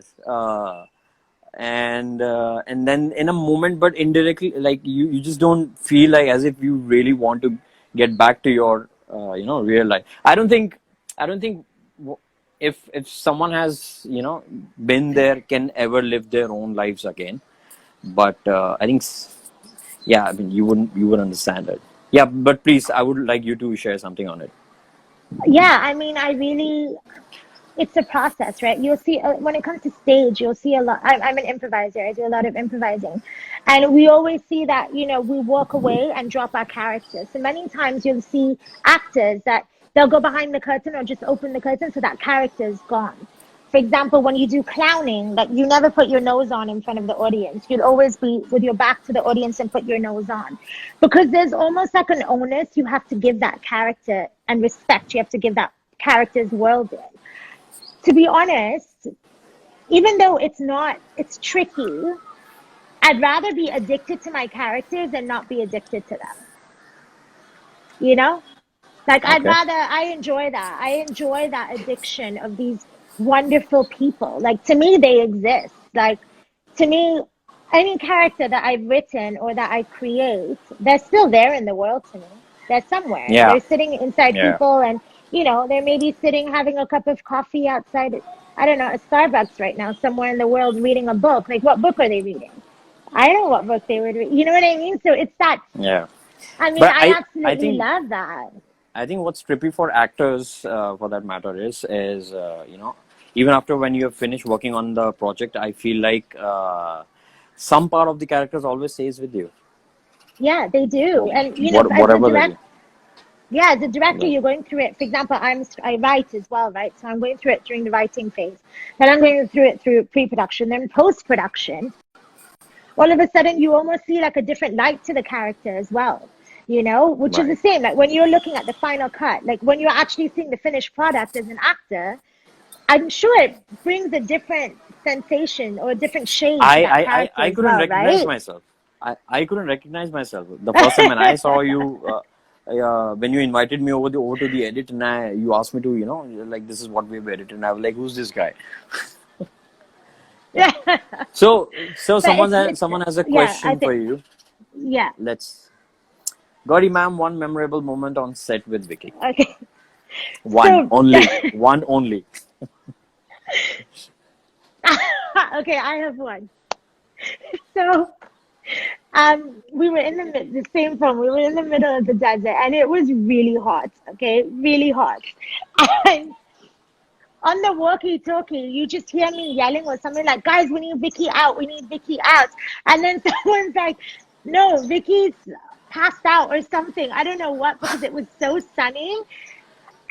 And then in a moment, but indirectly, like you just don't feel like as if you really want to get back to your real life. I don't think if someone has been there can ever live their own lives again. But I think yeah, I mean you would understand it. Yeah, but please, I would like you to share something on it. Yeah, I mean, I really, it's a process, right? You'll see when it comes to stage, you'll see a lot. I'm an improviser. I do a lot of improvising, and we always see that we walk away and drop our characters. So many times you'll see actors that they'll go behind the curtain or just open the curtain so that character is gone. For example, when you do clowning, like you never put your nose on in front of the audience. You'd always be with your back to the audience and put your nose on. Because there's almost like an onus you have to give that character and respect you have to give that character's world in. To be honest, even though it's tricky, I'd rather be addicted to my characters and not be addicted to them. You know? Like Okay. I enjoy that. I enjoy that addiction of these wonderful people. Like to me, they exist. Like to me, any character that I've written or that I create, they're still there in the world to me. They're somewhere. Yeah. They're sitting inside Yeah. people and, they're maybe sitting having a cup of coffee outside, I don't know, a Starbucks right now, somewhere in the world reading a book. Like what book are they reading? I don't know what book they would read. You know what I mean? So it's that, Yeah. I mean, But I I absolutely think love that. what's trippy for actors, for that matter, is even after when you have finished working on the project, I feel like some part of the characters always stays with you. Yeah, they do. And as a Whatever they do. yeah, as a director, Like, you're going through it. For example, I write as well, right? So I'm going through it during the writing phase. Then I'm going through it through pre-production, then post-production. All of a sudden, you almost see like a different light to the character as well. Which is the right. same. Like when you're looking at the final cut, like when you're actually seeing the finished product as an actor, I'm sure it brings a different sensation or a different shade to that character I as couldn't well, recognize right? myself. I couldn't recognize myself. The first time when I saw you, when you invited me over to the edit, and you asked me to, like this is what we've edited, and I was like, who's this guy? Yeah. Yeah. So But it's someone has a yeah, I question for think you. yeah. Let's, Gauri ma'am, one memorable moment on set with Vicky. Okay. One So only, one only. okay, I have one. So we were in the same film. We were in the middle of the desert, and it was really hot. Okay, really hot. And on the walkie-talkie, you just hear me yelling or something like, "Guys, we need Vicky out. We need Vicky out." And then someone's like, "No, Vicky's passed out or something." I don't know what because it was so sunny.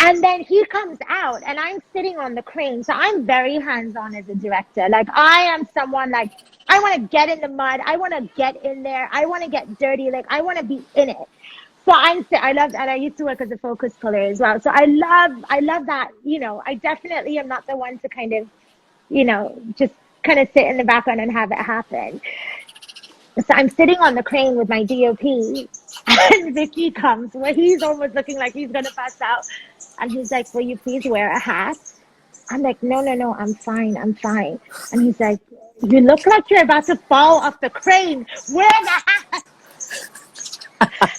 And then he comes out, and I'm sitting on the crane. So I'm very hands on as a director. Like, I am someone like, I want to get in the mud. I want to get in there. I want to get dirty. Like, I want to be in it. So I love, and I used to work as a focus puller as well. So I love that. I definitely am not the one to kind of, just kind of sit in the background and have it happen. So I'm sitting on the crane with my DOP, and Vicky comes where he's almost looking like he's gonna pass out, and he's like, "Will you please wear a hat?" I'm like, "No, no, no, I'm fine, I'm fine." And he's like, "You look like you're about to fall off the crane. Wear the hat."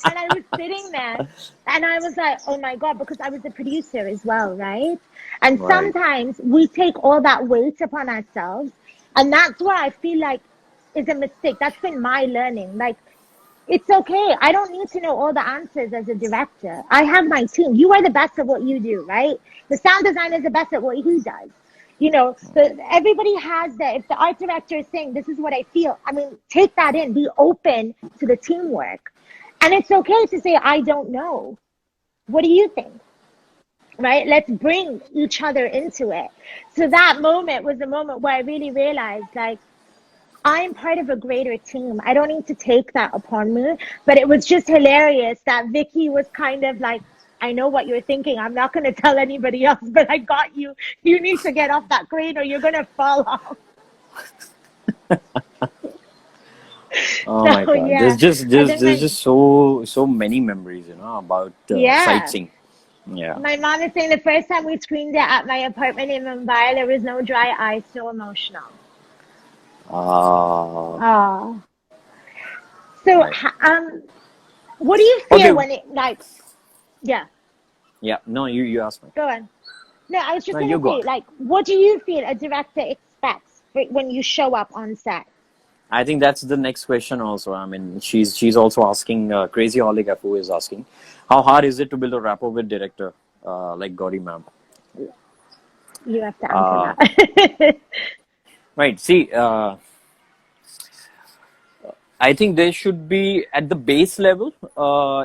And I was sitting there, and I was like, "Oh my God," because I was a producer as well, right? And Right. sometimes we take all that weight upon ourselves, and that's where I feel like is a mistake. That's been my learning. Like, it's okay. I don't need to know all the answers as a director. I have my team. You are the best at what you do, right? The sound designer is the best at what he does. Everybody has that. If the art director is saying, "This is what I feel," I mean, take that in. Be open to the teamwork. And it's okay to say, "I don't know. What do you think?" Right? Let's bring each other into it. So that moment was the moment where I really realized, like, I'm part of a greater team. I don't need to take that upon me. But it was just hilarious that Vicky was kind of like, I know what you're thinking. I'm not going to tell anybody else, but I got you. You need to get off that crane or you're going to fall off. Oh my So God, yeah, and then there's just so many memories, about yeah, sightseeing. Yeah. my mom is saying the first time we screened it at my apartment in Mumbai, there was no dry eye, so emotional. Uh, Oh, so right. what do you Okay. feel when it like, yeah, Yeah. No, you asked me. go on. No, I was just No, you gonna go say, on. like, what do you feel a director expects when you show up on set? I think that's the next question also. I mean, she's also asking, Crazy Holly Kafu is asking, how hard is it to build a rapport with director, like Gauri ma'am? You have to answer Uh, that. right. See, I think there should be at the base level.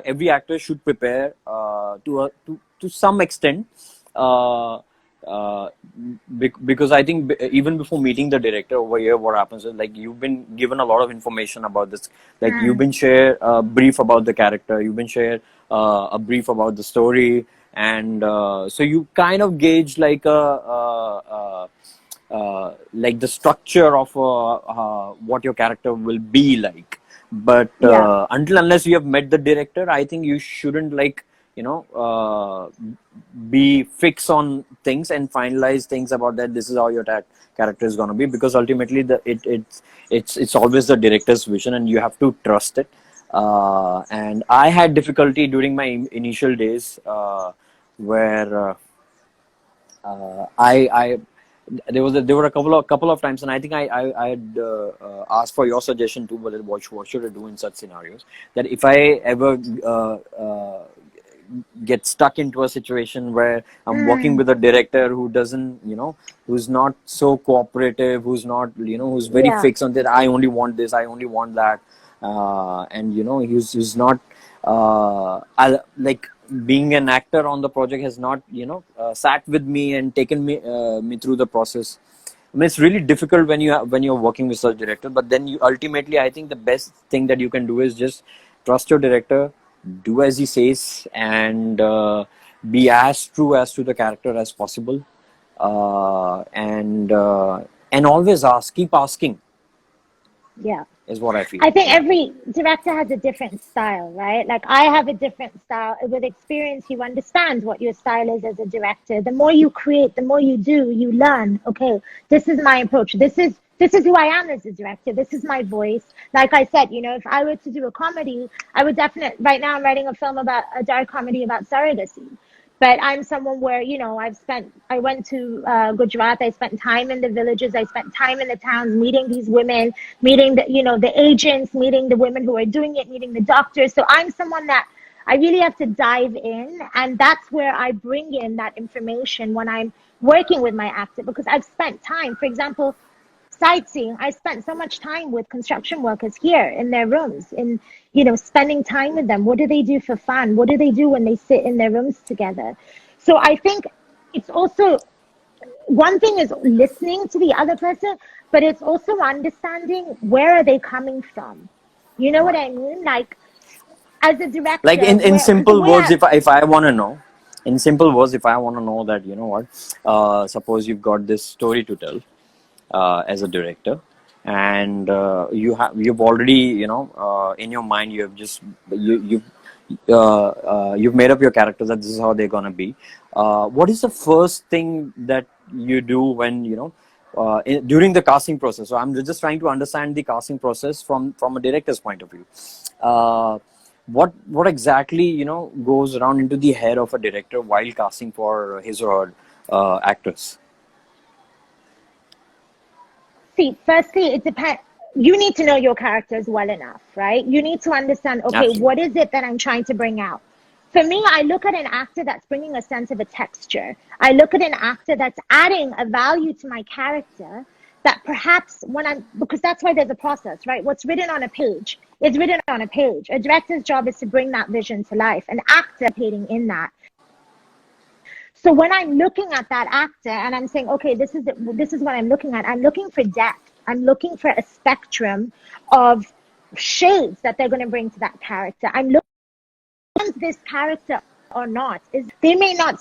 Every actor should prepare to some extent, uh, uh, because I think even before meeting the director over here, what happens is like you've been given a lot of information about this. Like you've Mm, been shared a brief about the character, you've been shared a brief about the story, and so you kind of gauge like the structure of what your character will be like. But yeah, until unless you have met the director, I think you shouldn't like you know uh, be fix on things and finalize things about that. This is how your character is going to be, because ultimately it's always the director's vision, and you have to trust it. And I had difficulty during my initial days where I there were a couple of times, and I think I had asked for your suggestion too. Whether what should I do in such scenarios? That if I ever get stuck into a situation where I'm working mm, with a director who doesn't, who's not so cooperative, who's not, who's very yeah, fixed on that. I only want this, I only want that, and he's not like being an actor on the project has not, sat with me and taken me through the process. I mean, it's really difficult when when you're working with such director. But then you ultimately, I think the best thing that you can do is just trust your director, do as he says, and be as true as to the character as possible, and always ask, keep asking, yeah. is what I feel. I think Yeah, every director has a different style, right? Like I have a different style. With experience, you understand what your style is as a director. The more you create, the more you do, you learn. Okay, this is my approach. This is who I am as a director. This is my voice. Like I said, if I were to do a comedy, I would definitely. Right now, I'm writing a film about a dark comedy about surrogacy. But I'm someone where, I went to Gujarat, I spent time in the villages, I spent time in the towns meeting these women, meeting the agents, meeting the women who are doing it, meeting the doctors. So I'm someone that I really have to dive in. And that's where I bring in that information when I'm working with my actor, because I've spent time, for example, sightseeing. I spent so much time with construction workers here in their rooms, in spending time with them. What do they do for fun? What do they do when they sit in their rooms together? So I think it's also, one thing is listening to the other person, but it's also understanding where are they coming from. You know what right. I mean? Like as a Like director, in where because the simple way words, if I want to know, in simple words, if I want to know that, suppose you've got this story to tell as a director, and you've already, in your mind, you have just you've made up your character that this is how they're gonna be. What is the first thing that you do when during the casting process? So I'm just trying to understand the casting process from a director's point of view. Uh, what exactly goes around into the head of a director while casting for his or her actors? See, firstly, it depends. You need to know your characters well enough, right? You need to understand, okay, Absolutely. what is it that I'm trying to bring out? For me, I look at an actor that's bringing a sense of a texture. I look at an actor that's adding a value to my character that perhaps because that's why there's a process, right? What's written on a page is written on a page. A director's job is to bring that vision to life, an actor participating in that. So when I'm looking at that actor and I'm saying, okay, this is what I'm looking at. I'm looking for depth. I'm looking for a spectrum of shades that they're going to bring to that character. I'm looking at this character or not. Is they may not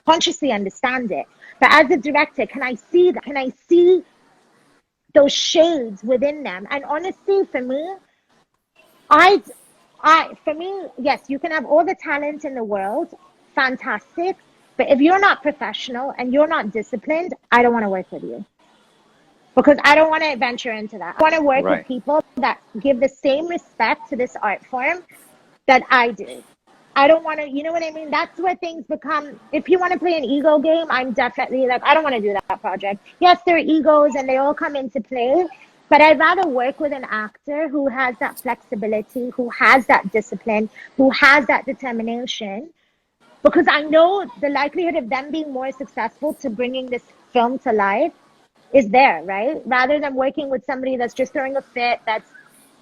consciously understand it, but as a director, can I see that? Can I see those shades within them? And honestly, for me, I, for me, yes, you can have all the talent in the world, fantastic. But if you're not professional and you're not disciplined, I don't want to work with you because I don't want to venture into that. I want to work with Right. people that give the same respect to this art form that I do. I don't want to, you know what I mean? That's where things become, if you want to play an ego game, I'm definitely like, I don't want to do that project. Yes, there are egos and they all come into play, but I'd rather work with an actor who has that flexibility, who has that discipline, who has that determination, because I know the likelihood of them being more successful to bringing this film to life is there, right? Rather than working with somebody that's just throwing a fit,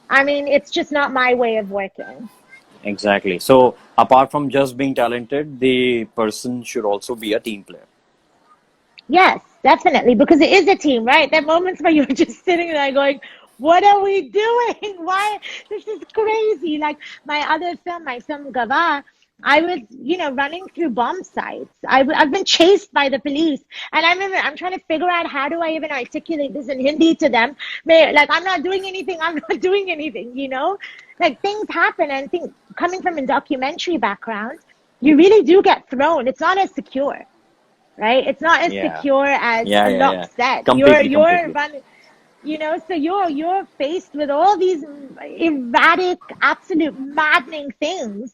I mean, it's just not my way of working. Exactly. So apart from just being talented, the person should also be a team player. Yes, definitely, because it is a team, right? There are moments where you're just sitting there going, what are we doing? Why? This is crazy. Like my film Gava, I was, running through bomb sites. I've been chased by the police. And I remember I'm trying to figure out how do I even articulate this in Hindi to them. Like, I'm not doing anything. I'm not doing anything. Like, things happen. And things, coming from a documentary background, you really do get thrown. It's not as secure, right? It's not as Yeah. secure as Yeah, a yeah, locked yeah. set. Completely, You're completely. running, so you're faced with all these erratic, absolute maddening things.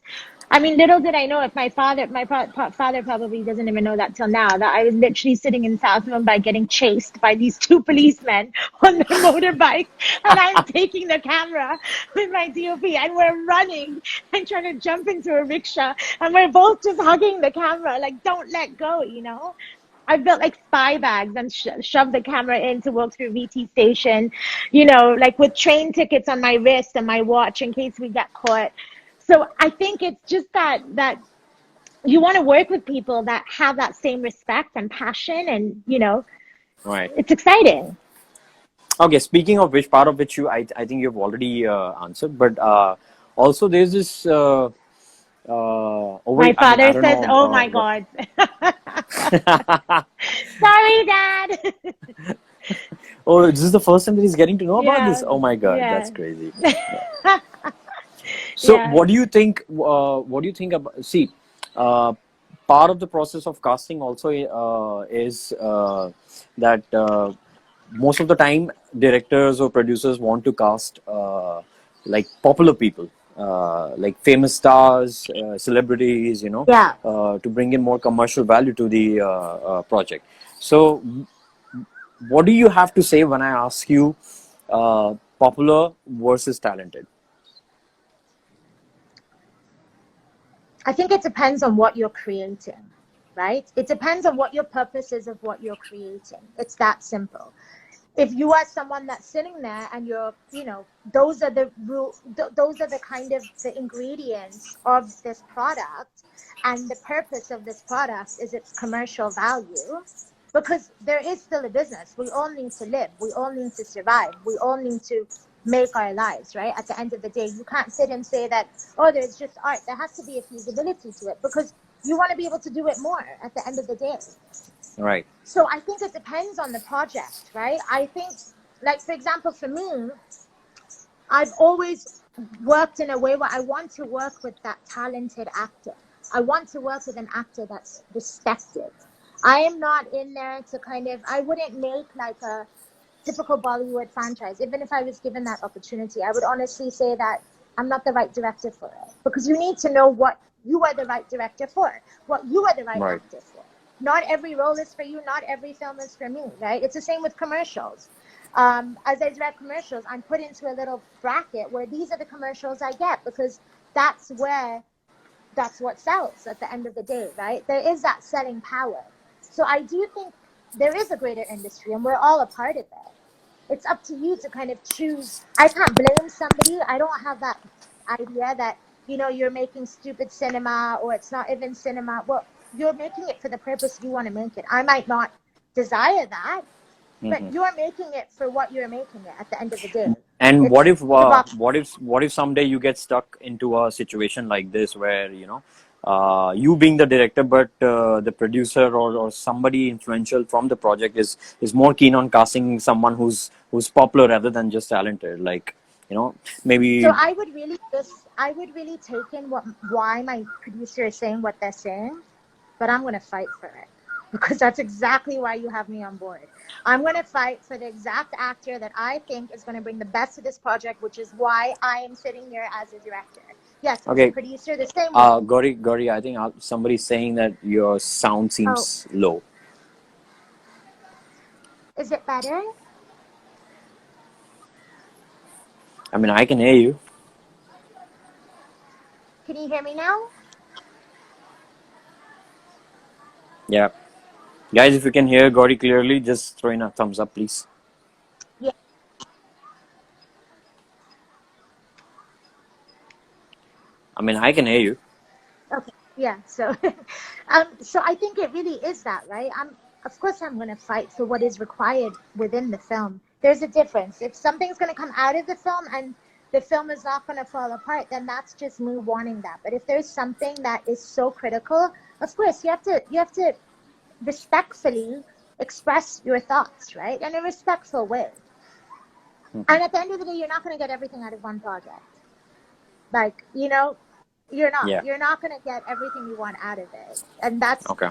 I mean, little did I know, if father probably doesn't even know that till now, that I was literally sitting in South Mumbai getting chased by these two policemen on their motorbikes, and I'm taking the camera with my DOP, and we're running and trying to jump into a rickshaw, and we're both just hugging the camera, like, don't let go. I built like spy bags and shoved the camera in to walk through VT station, like with train tickets on my wrist and my watch in case we get caught. So I think it's just that you want to work with people that have that same respect and passion, and Right. it's exciting. Okay. Speaking of which, part of which I think you've already answered, but also there's this. Oh My wait, I mean, I father don't says, know. "Oh my God, sorry, Dad." Oh, this is the first time that he's getting to know about this. Yeah, Oh my God, that's yeah, crazy. So, yeah. what do you think? What do you think about? See, uh, part of the process of casting also is that most of the time directors or producers want to cast like popular people, like famous stars, celebrities, Yeah. to bring in more commercial value to the project. So, what do you have to say when I ask you popular versus talented? I think it depends on what you're creating, right? It depends on what your purpose is of what you're creating. It's that simple. If you are someone that's sitting there and those are those are the kind of the ingredients of this product, and the purpose of this product is its commercial value, because there is still a business. We all need to live. We all need to survive. We all need to make our lives, right? At the end of the day, you can't sit and say that, oh, there's just art. There has to be a feasibility to it, because you want to be able to do it more at the end of the day. Right. So I think it depends on the project, right? I think, like, for example, for me, I've always worked in a way where I want to work with that talented actor. I want to work with an actor that's respected. I am not in there to I wouldn't make like a typical Bollywood franchise. Even if I was given that opportunity, I would honestly say that I'm not the right director for it, because you need to know what you are the right director for, what you are the right Right. actor for. Not every role is for you. Not every film is for me, right? It's the same with commercials. As I direct commercials, I'm put into a little bracket where these are the commercials I get, because that's what sells at the end of the day, right? There is that selling power. So I do think there is a greater industry, and we're all a part of it. It's up to you to kind of choose. I can't blame somebody. I don't have that idea that, you're making stupid cinema, or it's not even cinema. Well, you're making it for the purpose you want to make it. I might not desire that, but you're making it for what you're making it at the end of the day. And It's what if someday you get stuck into a situation like this where, you being the director, but the producer or somebody influential from the project is more keen on casting someone who's popular rather than just talented, like, so maybe. I would really take in why my producer is saying what they're saying, but I'm going to fight for it because that's exactly why you have me on board. I'm going to fight for the exact actor that I think is going to bring the best to this project, which is why I am sitting here as a director. Yes, as a Okay, producer, the same way. Gauri, I think somebody's saying that your sound Oh, seems low. is it better? I mean, I can hear you. Can you hear me now? Yeah. Guys, if you can hear Gauri clearly, just throw in a thumbs up, please. Yeah. I mean, I can hear you. Okay. Yeah. So, so I think it really is that, right? Of course, I'm going to fight for what is required within the film. There's a difference. If something's going to come out of the film and the film is not going to fall apart, then that's just me wanting that. But if there's something that is so critical, of course, you have to respectfully express your thoughts, right? In a respectful way. And at the end of the day, you're not going to get everything out of one project. Like, you're not. Yeah. You're not going to get everything you want out of it. And that's, Okay.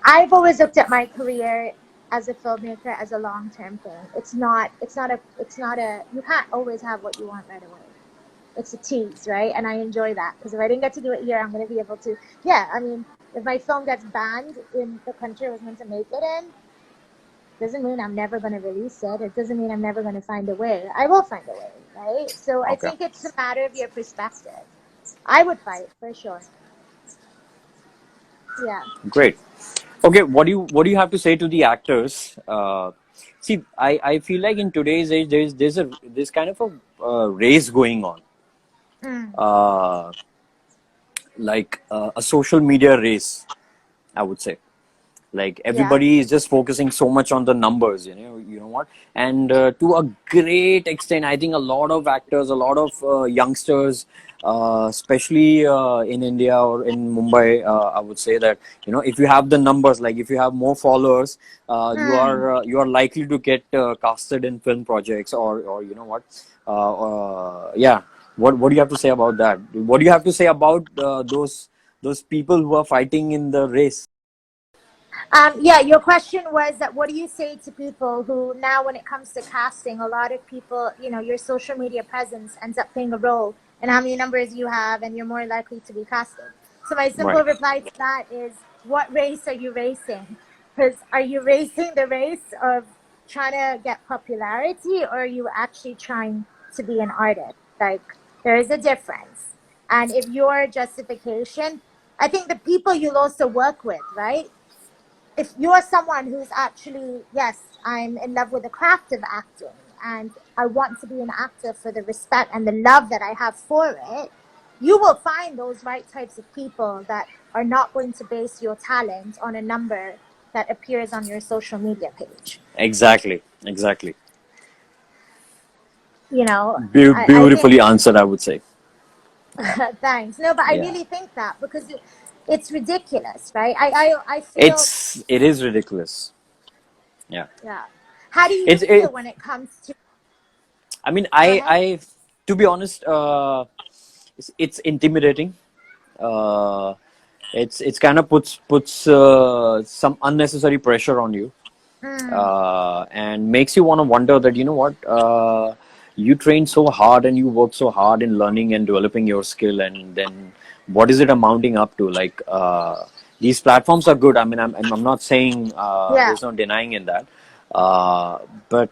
I've always looked at my career as a filmmaker as a long-term thing. It's not a, you can't always have what you want right away. It's a tease, right? And I enjoy that because if I didn't get to do it here, I'm going to be able to, yeah, I mean, if my film gets banned in the country I was meant to make it in, doesn't mean I'm never going to release it. It doesn't mean I'm never going to find a way. I will find a way, right? So I Okay. think it's a matter of your perspective. I would fight for sure. Yeah. Great. Okay. What do you have to say to the actors? See, I feel like in today's age, there's kind of a race going on, Mm. uh, like a social media race, I would say. Like Yeah. everybody is just focusing so much on the numbers, you know what, and to a great extent, I think a lot of actors, a lot of youngsters, especially in India or in Mumbai, I would say that, if you have the numbers, like if you have more followers, Mm. you are likely to get casted in film projects, or you know what, yeah. What do you have to say about that? What do you have to say about those people who are fighting in the race? Yeah, your question was that what do you say to people who now, when it comes to casting, a lot of people, your social media presence ends up playing a role in how many numbers you have and you're more likely to be casted. So my simple Right. reply to that is, what race are you racing? Because are you racing the race of trying to get popularity, or are you actually trying to be an artist? Like, there is a difference. And if your justification, I think the people you'll also work with, right? If you're someone who's actually, yes, I'm in love with the craft of acting and I want to be an actor for the respect and the love that I have for it, you will find those right types of people that are not going to base your talent on a number that appears on your social media page. Exactly. Exactly. You know, I think, Beautifully answered, I would say. thanks. No, but I Yeah. really think that because it's ridiculous, right? I feel, It is ridiculous. Yeah. yeah. How do you It's feel it. when it comes to, I mean, go ahead? to be honest, it's intimidating. Uh, it's kind of puts some unnecessary pressure on you, Mm. and makes you want to wonder that, what, you train so hard and you work so hard in learning and developing your skill, and then what is it amounting up to? Like, these platforms are good. I mean, I'm not saying, Yeah. there's no denying in that, but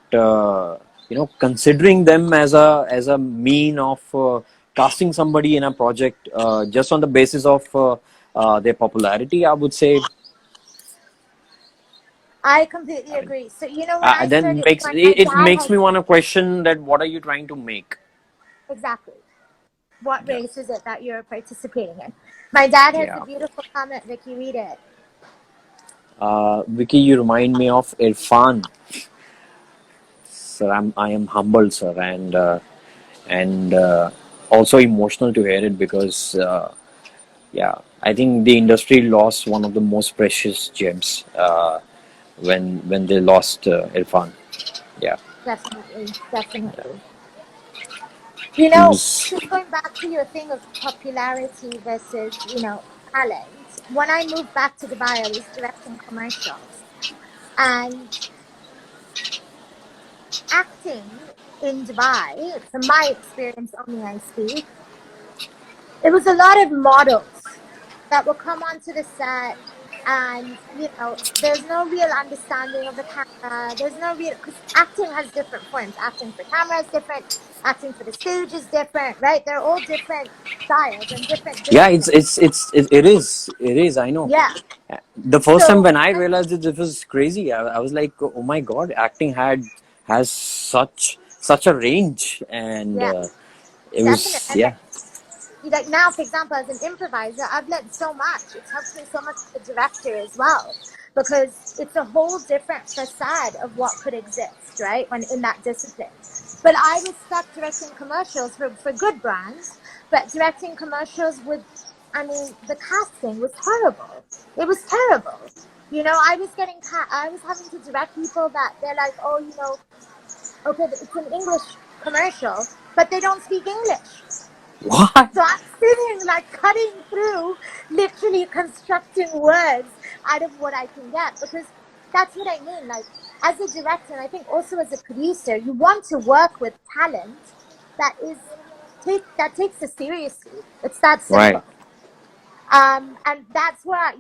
considering them as a mean of casting somebody in a project, just on the basis of their popularity, I would say. I completely I mean, agree. So, when I then started, makes my it dad makes has, me want to question that what are you trying to make? exactly, what Yeah. race is it that you're participating in? My dad has a Yeah. beautiful comment, Vicky, read it. Vicky, you remind me of Irfan. Sir, I am humbled, sir, and also emotional to hear it because yeah, I think the industry lost one of the most precious gems when they lost Irfan. Yeah, Definitely, yeah. definitely. He was. Just going back to your thing of popularity versus, talent. When I moved back to Dubai, I was directing commercials. And acting in Dubai, from my experience only I speak, it was a lot of models that will come onto the set, and there's no real understanding of the camera. There's no real, because acting has different forms. Acting for camera is different, acting for the stage is different, right? They're all different styles and different Yeah, disciplines. it is. I know. Yeah. The first time So when I realized it was crazy. I was like, oh my God, acting has such a range, and yeah, it definitely. was And yeah, like now, for example, as an improviser, I've learned so much. It's helped me so much as a director as well, because it's a whole different facade of what could exist, right? When in that discipline. But I was stuck directing commercials for good brands, but directing commercials with, I mean, the casting was horrible. It was terrible. I was having to direct people that they're like, oh, okay, it's an English commercial, but they don't speak English. what? So I'm sitting like cutting through, literally constructing words out of what I can get, because that's what I mean. Like, as a director, and I think also as a producer, you want to work with talent that that takes it seriously. It's that Right. simple. And that's where,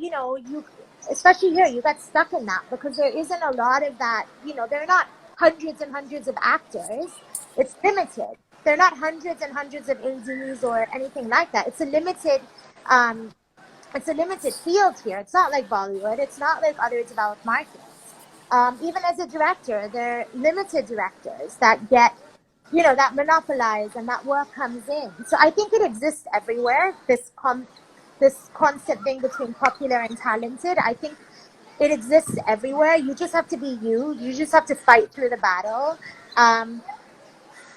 especially here, you got stuck in that because there isn't a lot of that. There are not hundreds and hundreds of actors. It's limited. There are not hundreds and hundreds of ADs or anything like that. Um, it's a limited field here. It's not like Bollywood. It's not like other developed markets. Even as a director, there are limited directors that that monopolize and that work comes in. So I think it exists everywhere. This constant thing between popular and talented. I think it exists everywhere. You just have to be you. You just have to fight through the battle. Um,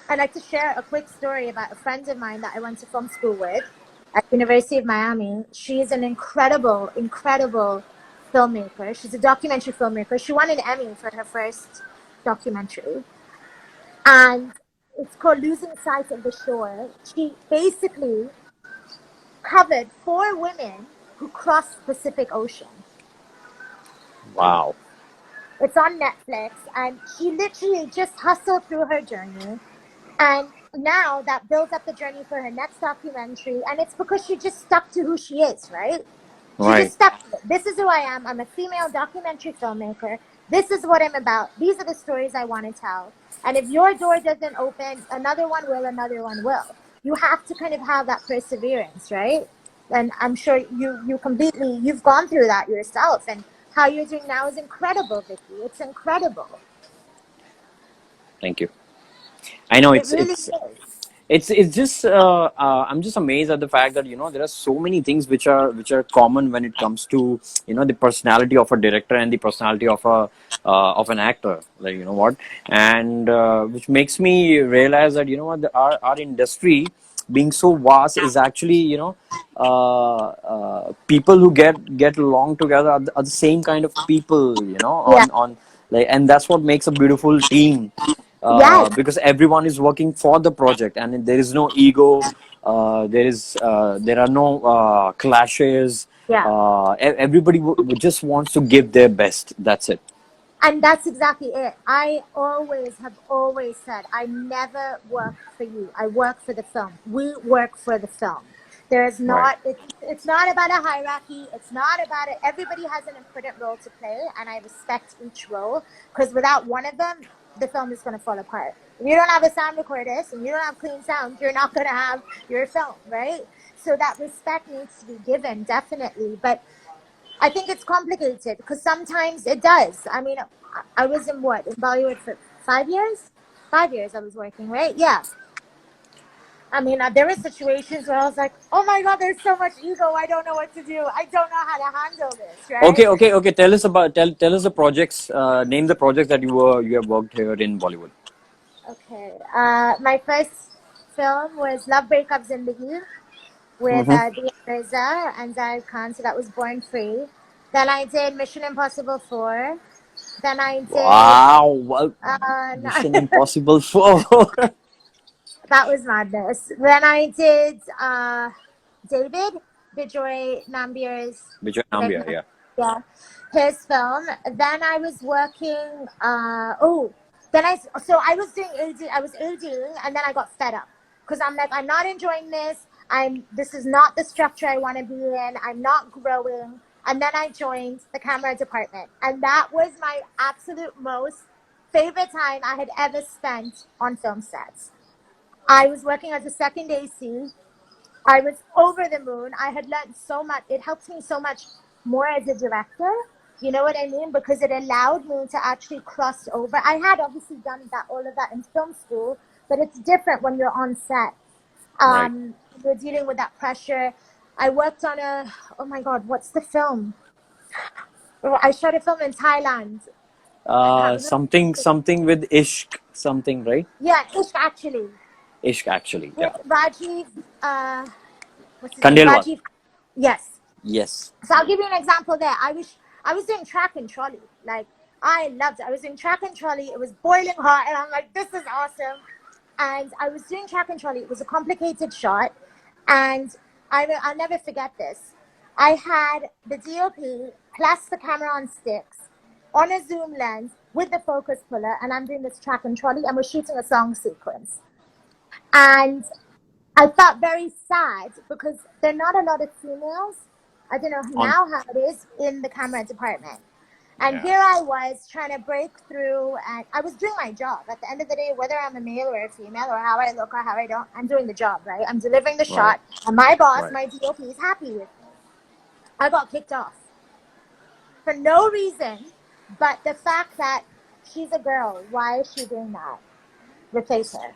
I'd like to share a quick story about a friend of mine that I went to film school with at University of Miami. She is an incredible, incredible filmmaker. She's a documentary filmmaker. She won an Emmy for her first documentary. And it's called Losing Sight of the Shore. She basically covered 4 women who crossed the Pacific Ocean. Wow. It's on Netflix, and she literally just hustled through her journey. And now that builds up the journey for her next documentary. And it's because she just stuck to who she is, right? She Right. just stuck to it. This is who I am. I'm a female documentary filmmaker. This is what I'm about. These are the stories I want to tell. And if your door doesn't open, another one will, another one will. You have to kind of have that perseverance, right? And I'm sure you've gone through that yourself. And how you're doing now is incredible, Vicky. It's incredible. Thank you. I know It really is. it's just I'm just amazed at the fact that there are so many things which are common when it comes to the personality of a director and the personality of an actor, like what, and which makes me realize that our industry being so vast is actually people who get along together are the same kind of people, Yeah. on like, and that's what makes a beautiful team, Yes. because everyone is working for the project and there is no ego, there are no clashes, Yeah. everybody just wants to give their best, that's it. And that's exactly it. I have always said, I never work for you. I work for the film. We work for the film. There's Right. not, it's not about a hierarchy. It's not about it. Everybody has an important role to play, and I respect each role, because without one of them, the film is going to fall apart. If you don't have a sound recordist and you don't have clean sound, you're not going to have your film, right? So that respect needs to be given, definitely. But I think it's complicated because sometimes it does. I mean, I was in Bollywood for 5 years? 5 years I was working, right? Yeah. I mean, there were situations where I was like, "Oh my God, there's so much ego. I don't know what to do. I don't know how to handle this." Okay, Right? okay, okay. Tell us the projects. Name the projects that you have worked here in Bollywood. Okay. My first film was Love Breakup Zindagi with Mm-hmm. Dia Mirza and Zahid Khan. So that was Born Free. Then I did Mission Impossible 4. Then I did. Wow. Well, Mission No, Impossible 4. that was madness. Then I did David Bijoy Nambier's Vijay right Nambia, now, yeah. yeah, his film. Then I was working. Then I was doing AD. I was ADing, and then I got fed up because I'm like, I'm not enjoying this. This is not the structure I want to be in. I'm not growing. And then I joined the camera department, and that was my absolute most favorite time I had ever spent on film sets. I was working as a second AC. I was over the moon. I had learned so much. It helped me so much more as a director. You know what I mean? Because it allowed me to actually cross over. I had obviously done that, all of that in film school, but it's different when you're on set. Right. You're dealing with that pressure. I worked on oh my God, what's the film? I shot a film in Thailand. I can't remember. Something with Ishq, something, right? Yeah, Ishq actually. Ishq, actually, yeah. With Rajiv, uh, what's his name? Kandelwal. Rajiv. Yes. Yes. So I'll give you an example there. I was doing track and trolley. Like I loved it. I was doing track and trolley. It was boiling hot, and I'm like, this is awesome. And I was doing track and trolley. It was a complicated shot, and I'll never forget this. I had the DOP plus the camera on sticks on a zoom lens with the focus puller, and I'm doing this track and trolley, and we're shooting a song sequence. And I felt very sad because there are not a lot of females. I don't know On. now how it is in the camera department. And Yeah. here I was trying to break through, and I was doing my job. At the end of the day, whether I'm a male or a female, or how I look or how I don't, I'm doing the job, right? I'm delivering the Right. shot, and my boss, Right. my DOP, is happy with me. I got kicked off for no reason but the fact that she's a girl. Why is she doing that? Replace her.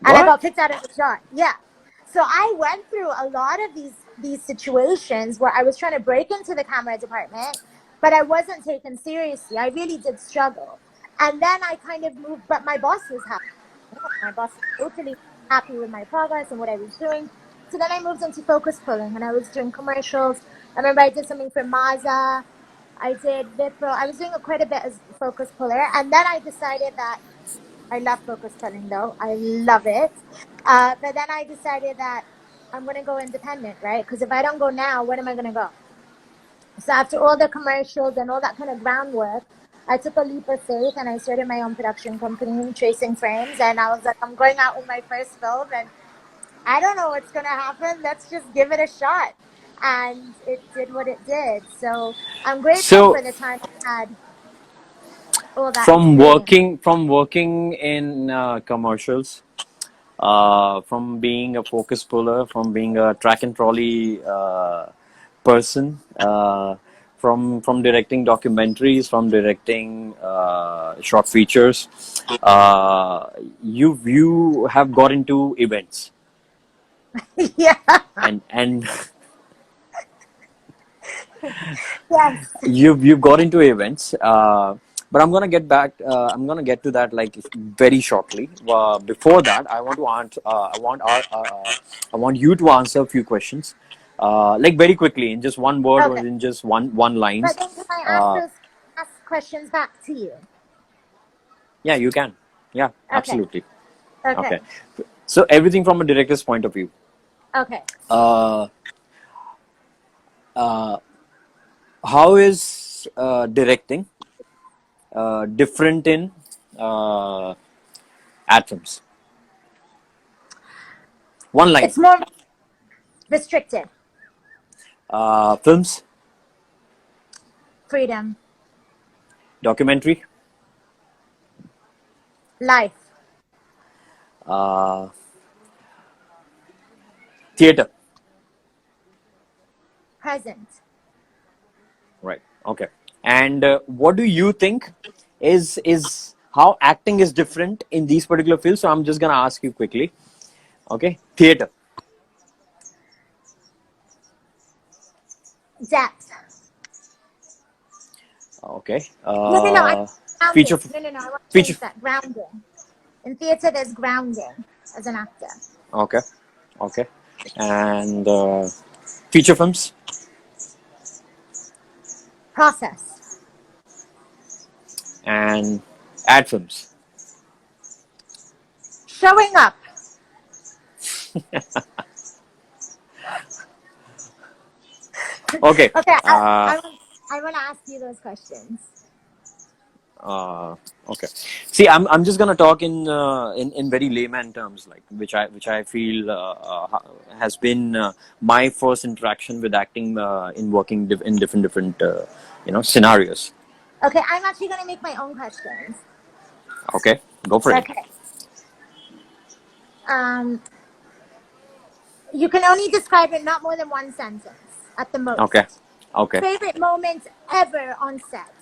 And I What? got kicked out of the shot. Yeah. So I went through a lot of these situations where I was trying to break into the camera department, but I wasn't taken seriously. I really did struggle. And then I kind of moved, but my boss was happy. My boss was totally happy with my progress and what I was doing. So then I moved into focus pulling, and I was doing commercials. I remember I did something for Mazda. I did Vipro. I was doing quite a bit as focus puller, and then I decided that I love focus pulling though. I love it. But then I decided that I'm going to go independent, right? Because if I don't go now, when am I going to go? So after all the commercials and all that kind of groundwork, I took a leap of faith and I started my own production company, Tracing Frames. And I was like, I'm going out with my first film and I don't know what's going to happen. Let's just give it a shot. And it did what it did. So I'm grateful So for the time I had all that experience. from working in commercials, from being a focus puller, from being a track and trolley person, from directing documentaries, from directing short features, uh, you have got into events, Yeah. and Yes. you've got into events. But I'm gonna get back. I'm gonna get to that like very shortly. Before that, I want to answer. I want you to answer a few questions, like very quickly in just one word or Okay. in just one But lines. then can I Uh, ask questions back to you? yeah, you can. Yeah, Okay. absolutely. Okay. Okay. So everything from a director's point of view. Okay. Uh, uh, how is directing different in uh, ad films? One line. It's more restricted. Films, Freedom. documentary, Life. uh, theater. Present. Right. Okay. And what do you think is how acting is different in these particular fields? So I'm just gonna ask you quickly. Okay. Theater. Depth. Okay. No, no, no. Feature. Grounding. No, no, no. I want to Feature. change that. Grounding. In theater, there's grounding as an actor. Okay. Okay. And feature films. Process. And ad films. Showing up. Okay. Okay, I want to ask you those questions. Okay. See, I'm just gonna talk in very layman terms, like which I feel has been my first interaction with acting in working in different scenarios. Okay, I'm actually going to make my own questions. Okay, go for it. Okay. Um, you can only describe it not more than one sentence at the most. Okay, okay. Favorite moments ever on set?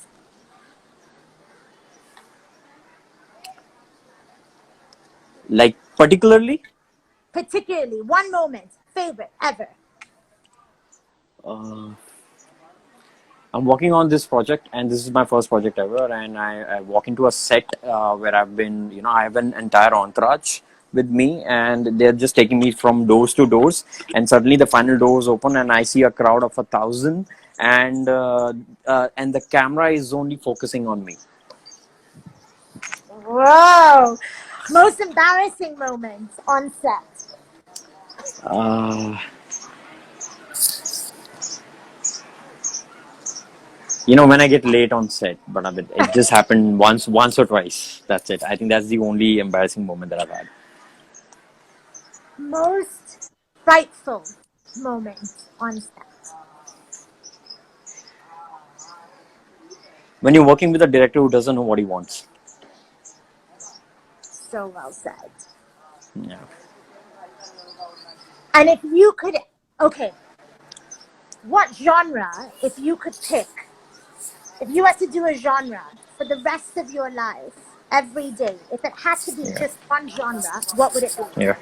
Like particularly, Particularly, one moment, favorite ever. uh, I'm working on this project, and this is my first project ever. And I walk into a set where I have an entire entourage with me, and they're just taking me from doors to doors. And suddenly, the final doors open, and I see a crowd of 1,000, and the camera is only focusing on me. Whoa! Most embarrassing moments on set. Uh, when I get late on set, but it just happened once or twice. That's it. I think that's the only embarrassing moment that I've had. Most frightful moment on set. When you're working with a director who doesn't know what he wants. So well said. Yeah. And if you could, okay, what genre, if you could pick, if you had to do a genre for the rest of your life, every day, if it had to be just one genre, what would it be? Yeah.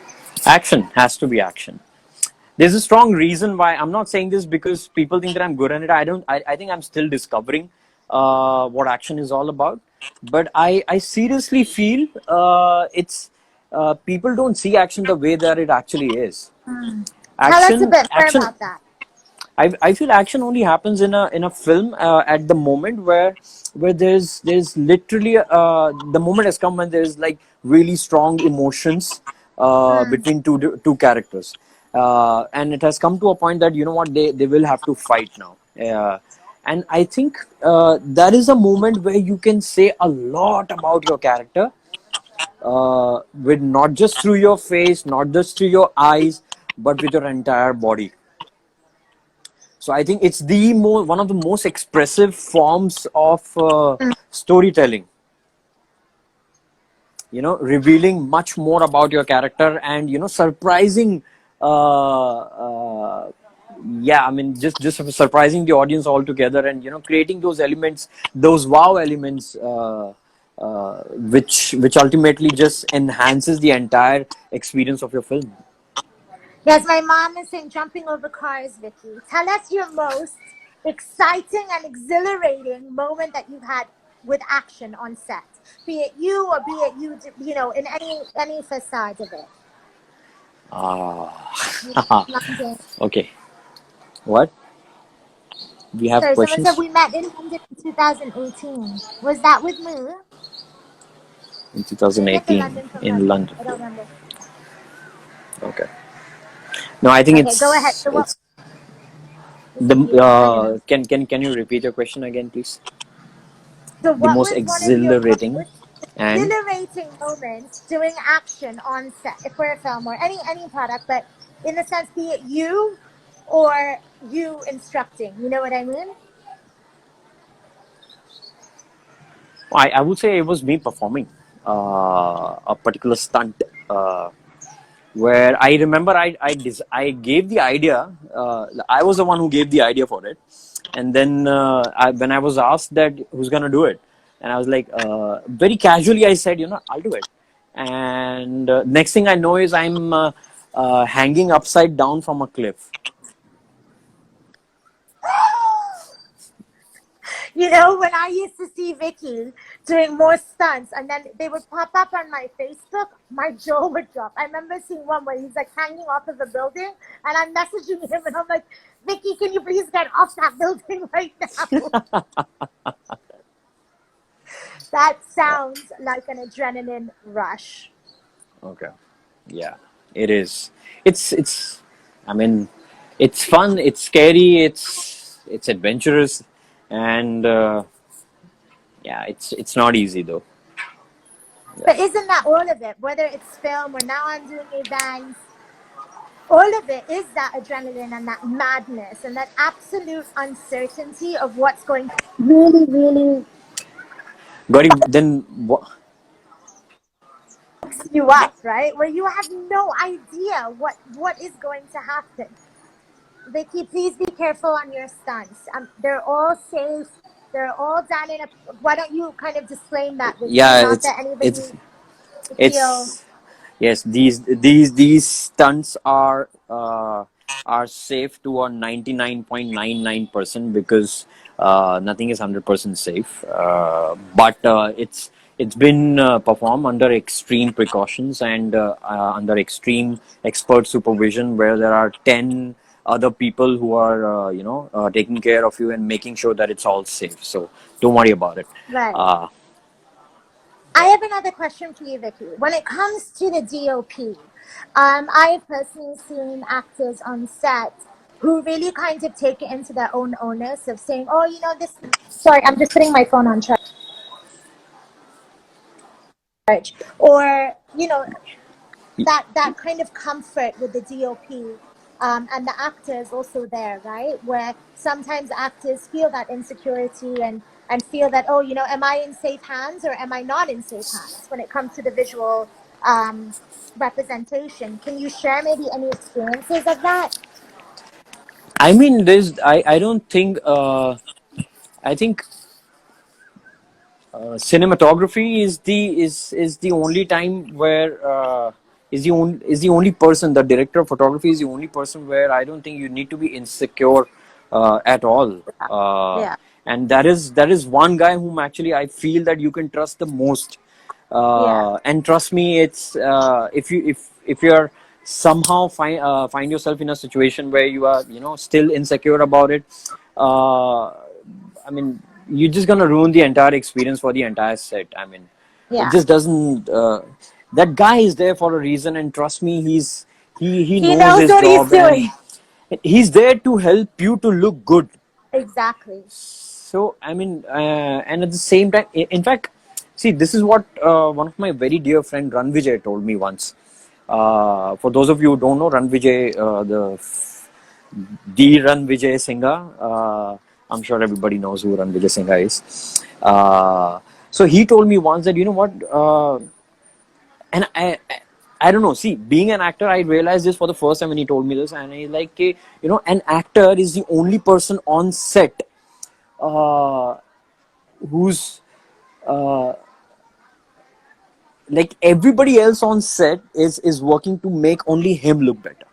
Action has to be action. There's a strong reason why I'm not saying this because people think that I'm good at it. I think I'm still discovering what action is all about. But I seriously feel people don't see action the way that it actually is. Tell us a bit more Action. about that. I feel action only happens in a film at the moment where there's literally the moment has come when there's like really strong emotions between two characters, and it has come to a point that they will have to fight now, and I think that is a moment where you can say a lot about your character with not just through your face, not just through your eyes, but with your entire body. So I think it's one of the most expressive forms of storytelling. Revealing much more about your character and surprising. Yeah, I mean, just surprising the audience altogether, and creating those elements, those wow elements, which ultimately just enhances the entire experience of your film. Yes, my mom is saying jumping over cars, Vicky. Tell us your most exciting and exhilarating moment that you've had with action on set, be it you or be it in any facade of it. London. Okay. What? We have Sorry, someone said questions we met in London in 2018. Was that with me? in Even to 2018 London from in London. London. I don't remember. Okay. No, I think Okay, go ahead. So what it's was the can you repeat your question again, please? So The what most was one of your exhilarating most and exhilarating moments doing action on set, if we're a film or any product, but in the sense, be it you or you instructing, you know what I mean? I would say it was me performing a particular stunt where I remember I gave the idea. I was the one who gave the idea for it, and then when I was asked that who's gonna do it, and I was like very casually I said I'll do it, and next thing I know is hanging upside down from a cliff. You know, when I used to see Vicky doing more stunts and then they would pop up on my Facebook, my jaw would drop. I remember seeing one where he's like hanging off of a building and I'm messaging him and I'm like, Vicky, can you please get off that building right now? That sounds like an adrenaline rush. Okay. Yeah, it is. It's. I mean, it's fun. It's scary. It's adventurous, and yeah, it's not easy though. Yeah. But isn't that all of it? Whether it's film or now I'm doing events, all of it is that adrenaline and that madness and that absolute uncertainty of what's going to really, really Gauri, then what? you up, right? Where you have no idea what is going to happen. Vicky, please be careful on your stunts. They're all safe. They're all done in a. Why don't you kind of disclaim that, Vicky? Yeah, Not that anybody feel. it's yes. These stunts are safe to a 99.99% because nothing is 100% safe. But it's been performed under extreme precautions and under extreme expert supervision, where there are 10 other people who are taking care of you and making sure that it's all safe. So don't worry about it. Right. Uh, I have another question for you, Vicky. When it comes to the DOP, I have personally seen actors on set who really kind of take it into their own onus of saying, "Oh, you know this." Sorry, I'm just putting my phone on charge. Or that kind of comfort with the DOP. And the actor is also there, right? Where sometimes actors feel that insecurity and feel that, oh, am I in safe hands or am I not in safe hands when it comes to the visual representation? Can you share maybe any experiences of that? I mean, I don't think I think cinematography is the only time where is the only person, the director of photography is the only person where I don't think you need to be insecure at all. Yeah, And that is one guy whom actually I feel that you can trust the most. yeah, And trust me, it's if you're somehow find yourself in a situation where you are still insecure about it. I mean, you're just gonna ruin the entire experience for the entire set. I mean, it yeah. just doesn't. That guy is there for a reason, and trust me, he He knows knows his what he's job, and doing. he's there to help you to look good. Exactly. So I mean, and at the same time, in fact, see, this is what one of my very dear friend Ranvijay told me once. For those of you who don't know, Ranvijay, the Ranvijay Singha, I'm sure everybody knows who Ranvijay Singha is. So he told me once that, you know what, and I don't know. See, being an actor, I realized this for the first time when he told me this, and he's like, an actor is the only person on set uh, who's uh, like everybody else on set is working to make only him look better.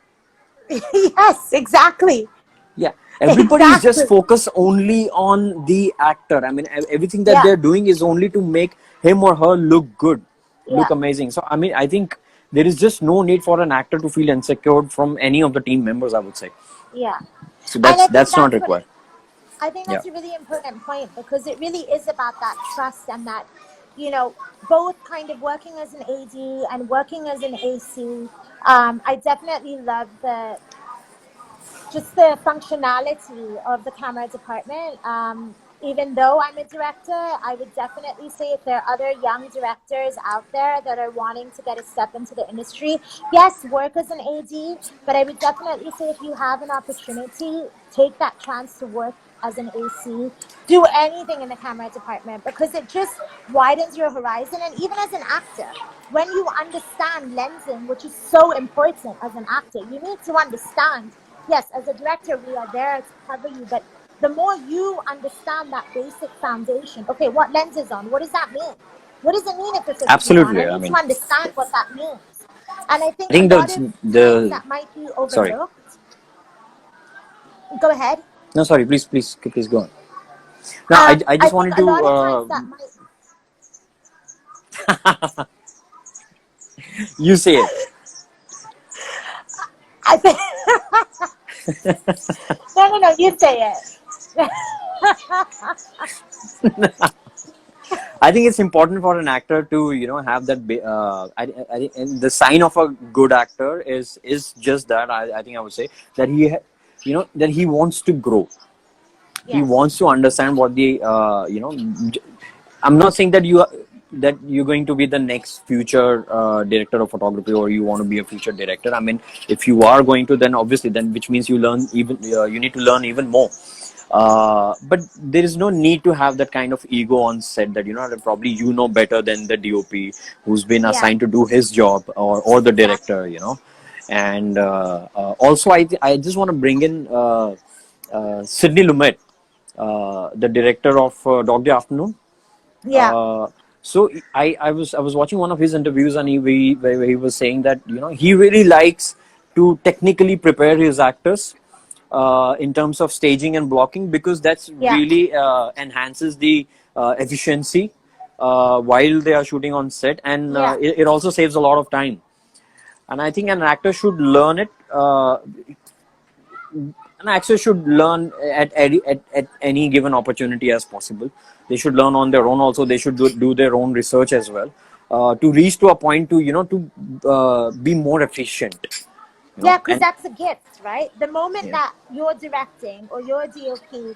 Yes, exactly. Yeah, everybody is just Exactly. focused only on the actor. I mean, everything that Yeah, they're doing is only to make him or her look good, look yeah, amazing. So I mean, I think there is just no need for an actor to feel insecure from any of the team members, I would say. yeah. So And that's I think that's not that's what required. I think Yeah. that's a really important point because it really is about that trust and that, both kind of working as an AD and working as an AC. I definitely love the functionality of the camera department. Even though I'm a director, I would definitely say if there are other young directors out there that are wanting to get a step into the industry, yes, work as an AD, but I would definitely say if you have an opportunity, take that chance to work as an AC, do anything in the camera department because it just widens your horizon. And even as an actor, when you understand lensing, which is so important as an actor, you need to understand. Yes, as a director, we are there to cover you, but the more you understand that basic foundation, okay, what lens is on? What does that mean? What does it mean if the 15 on? Absolutely. I I need to mean, understand what that means. And I I think a think lot that's of times the that might be sorry. overlooked. Go ahead. No, sorry. Please go on. Now, I I just think wanted a to lot of times that might. you say it. I think no, you say it. I think it's important for an actor to have that. I think and the sign of a good actor is just that. I think I would say that that he wants to grow. He Yes. wants to understand what the I'm not saying that you're going to be the next future director of photography, or you want to be a future director. I mean, if you are going to, then obviously, then which means you need to learn even more. But there is no need to have that kind of ego on set that that probably better than the DOP who's been Yeah. assigned to do his job, or the Exactly. director. And also I just want to bring in Sidney Lumet, the director of Dog Day Afternoon. Yeah. Uh, so I was watching one of his interviews, and where he was saying that he really likes to technically prepare his actors in terms of staging and blocking, because that's Yeah. really enhances the efficiency while they are shooting on set, and Yeah. it also saves a lot of time. And I think an actor should learn it. An actor should learn at any given opportunity as possible. They should learn on their own. Also, they should do their own research as well, to reach to a point to be more efficient. Yeah, because And that's a gift, right? The moment yeah. that you're directing or you're a DOP,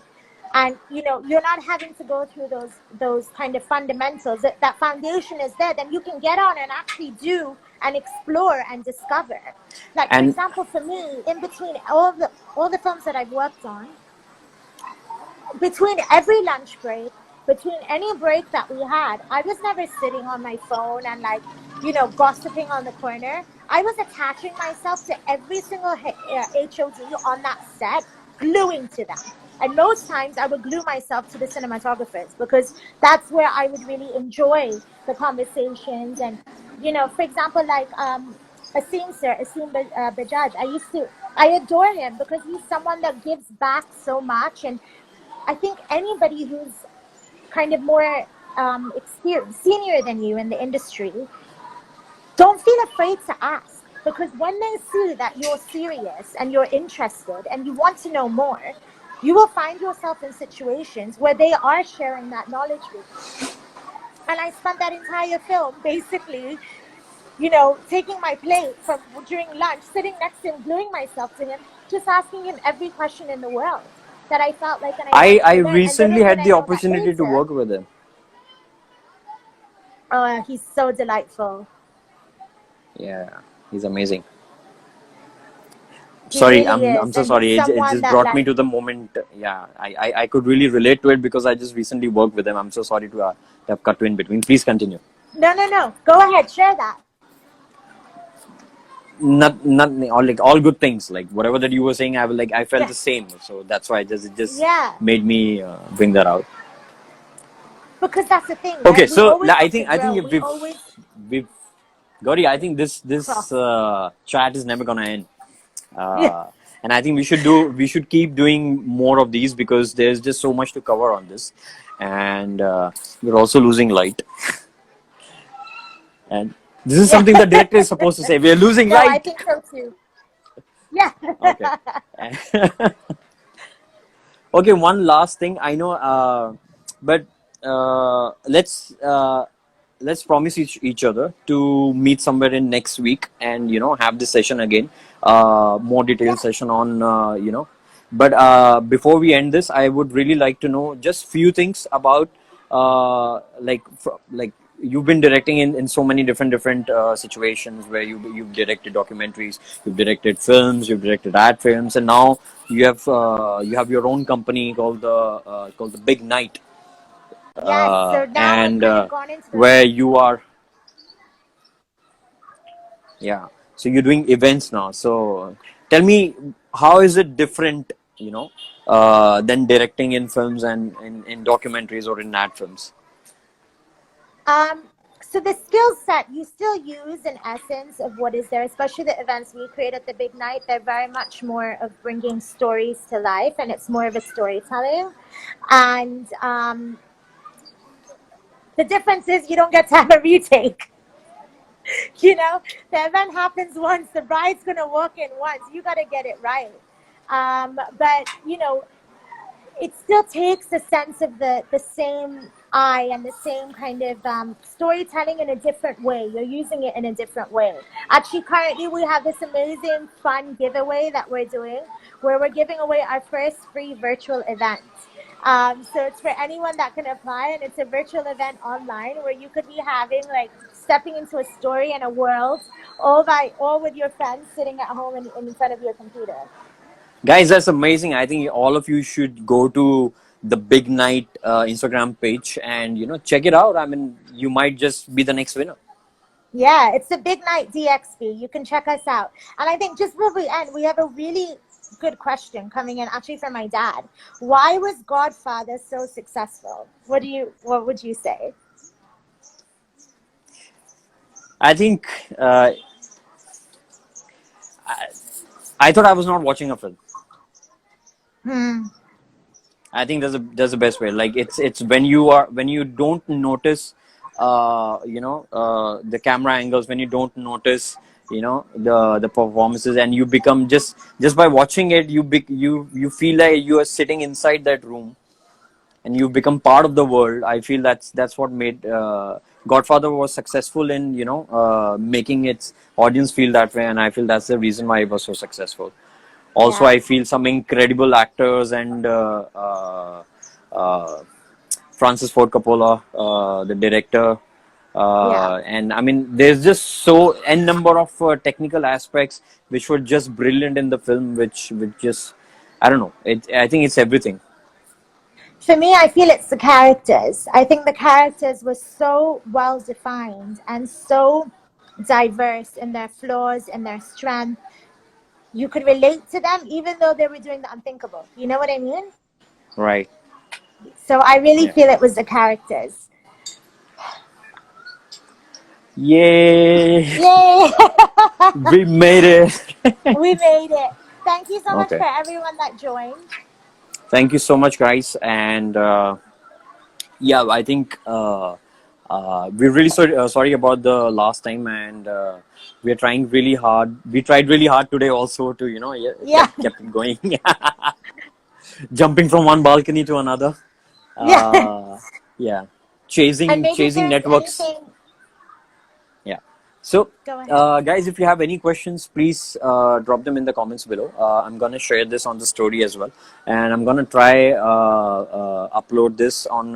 and you're not having to go through those kind of fundamentals, that foundation is there, then you can get on and actually do and explore and discover. Like, for And example, for me, in between all the films that I've worked on, between every lunch break, between any break that we had, I was never sitting on my phone and like, gossiping on the corner. I was attaching myself to every single HOD on that set, gluing to them. And most times I would glue myself to the cinematographers because that's where I would really enjoy the conversations. And, for example, like Asim Bajaj, I adore him because he's someone that gives back so much. And I think anybody who's kind of more experienced, senior than you in the industry, don't feel afraid to ask, because when they see that you're serious and you're interested and you want to know more, you will find yourself in situations where they are sharing that knowledge with you. And I spent that entire film basically, taking my plate from during lunch, sitting next to him, gluing myself to him, just asking him every question in the world that I felt like and I wanted I to learn. And recently little did had I the know that opportunity to later, work with him. oh, he's so delightful. Yeah, he's amazing. He Sorry, really I'm is. so And he's sorry. It someone just that, brought me like, to the moment. Yeah, I could really relate to it because I just recently worked with him. I'm so sorry to have cut you in between. Please continue. no. Go ahead, share that. Not all good things, like whatever that you were saying. I felt Yeah. the same. So that's why it just Yeah. made me bring that out. Because that's the thing, Okay, right? We so always want to I think grow. We always we've Gauri, I think this cross. chat is never gonna end. Yeah. And I think we should keep doing more of these because there's just so much to cover on this, and we're also losing light. And this is Yeah. something the director is supposed to say. We are losing No, I light. think so too. Yeah. Okay. Okay. One last thing. I know, but let's promise each other to meet somewhere in next week, and have this session again, more detailed Yeah. session on but before we end this, I would really like to know just few things about like you've been directing in so many different situations where you've directed documentaries, you've directed films, you've directed ad films, and now you have your own company called the Big Night, Yes. So now I've and kind of gone into the. where you are, yeah, so you're doing events now. So tell me, how is it different, than directing in films and in documentaries or in ad films? Um, So the skill set you still use in essence of what is there, especially the events we create at the big night. They're very much more of bringing stories to life, and it's more of a storytelling. And the difference is you don't get to have a retake. You know, the event happens once. The bride's gonna walk in once. You got to get it right. But you know, it still takes a sense of the same eye and the same kind of storytelling in a different way. You're using it in a different way. Actually, currently we have this amazing fun giveaway that we're doing where we're giving away our first free virtual event. So it's for anyone that can apply, and it's a virtual event online where you could be having like stepping into a story and a world all with your friends sitting at home in front of your computer. Guys, that's amazing. I think all of you should go to the Big Night Instagram page and check it out. I mean, you might just be the next winner. Yeah, it's the Big Night DXB. You can check us out. And I think just before we end, we have a really good question coming in actually from my dad. Why was Godfather so successful? What would you say? I think I thought I was not watching a film. I think there's a best way. Like it's when you don't notice, the camera angles, when you don't notice, the performances, and you become just by watching it, you feel like you are sitting inside that room, and you become part of the world. I feel that's what made Godfather was successful in making its audience feel that way, and I feel that's the reason why it was so successful. Also, Yeah. I feel some incredible actors and Francis Ford Coppola, the director, Yeah. and I mean, there's just n number of technical aspects which were just brilliant in the film, which just I don't know. I think it's everything. For me, I feel it's the characters. I think the characters were so well defined and so diverse in their flaws and their strength. You could relate to them even though they were doing the unthinkable. You know what I mean? Right. So I really Yeah. feel it was the characters. Yay! Yay! We made it. We made it. Thank you so much Okay. for everyone that joined. Thank you so much, guys. And yeah, I think we're really sorry about the last time, and we're trying really hard. We tried really hard today also to Yeah. kept it going, jumping from one balcony to another. Yeah. Yeah, And maybe if chasing there's networks. anything, Yeah. So, go ahead. guys, if you have any questions, please drop them in the comments below. I'm gonna share this on the story as well, and I'm gonna try upload this on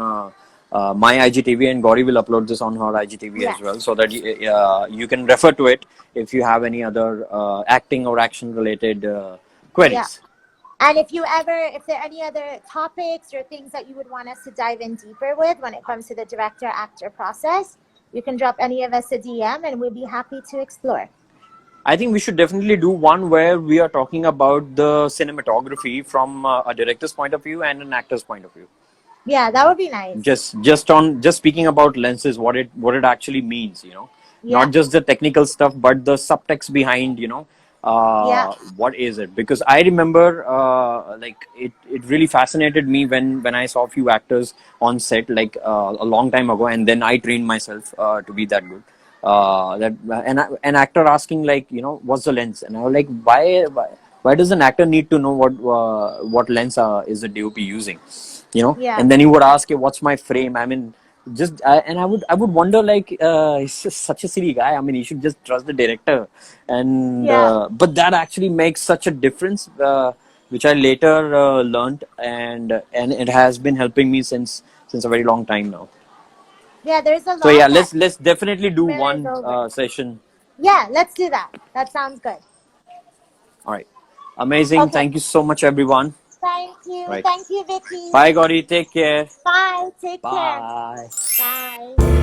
my IGTV, and Gauri will upload this on her IGTV Yes. as well, so that you can refer to it if you have any other acting or action related queries. And if there are any other topics or things that you would want us to dive in deeper with when it comes to the director-actor process, you can drop any of us a DM and we'll be happy to explore. I think we should definitely do one where we are talking about the cinematography from a director's point of view and an actor's point of view. Yeah, that would be nice. Just speaking about lenses, what it actually means, Yeah. not just the technical stuff, but the subtext behind, Yeah. what is it? Because I remember, like it really fascinated me when I saw a few actors on set, like a long time ago, and then I trained myself to be that good. An actor asking, like, what's the lens, and I was like, why does an actor need to know what lens is the DOP using? Yeah. And then he would ask, what's my frame? I mean, I would wonder, like, he's just such a silly guy. I mean, he should just trust the director, and Yeah. but that actually makes such a difference, which I later learned, and it has been helping me since a very long time now. Yeah, there's a So lot yeah, that let's definitely do mirrors one over. session. Yeah, let's do that. That sounds good. All right, amazing. Okay. Thank you so much, everyone. Thank you. Right, Thank you, Vicky. bye, Gauri. Take care. Bye. Take care. Bye. Bye.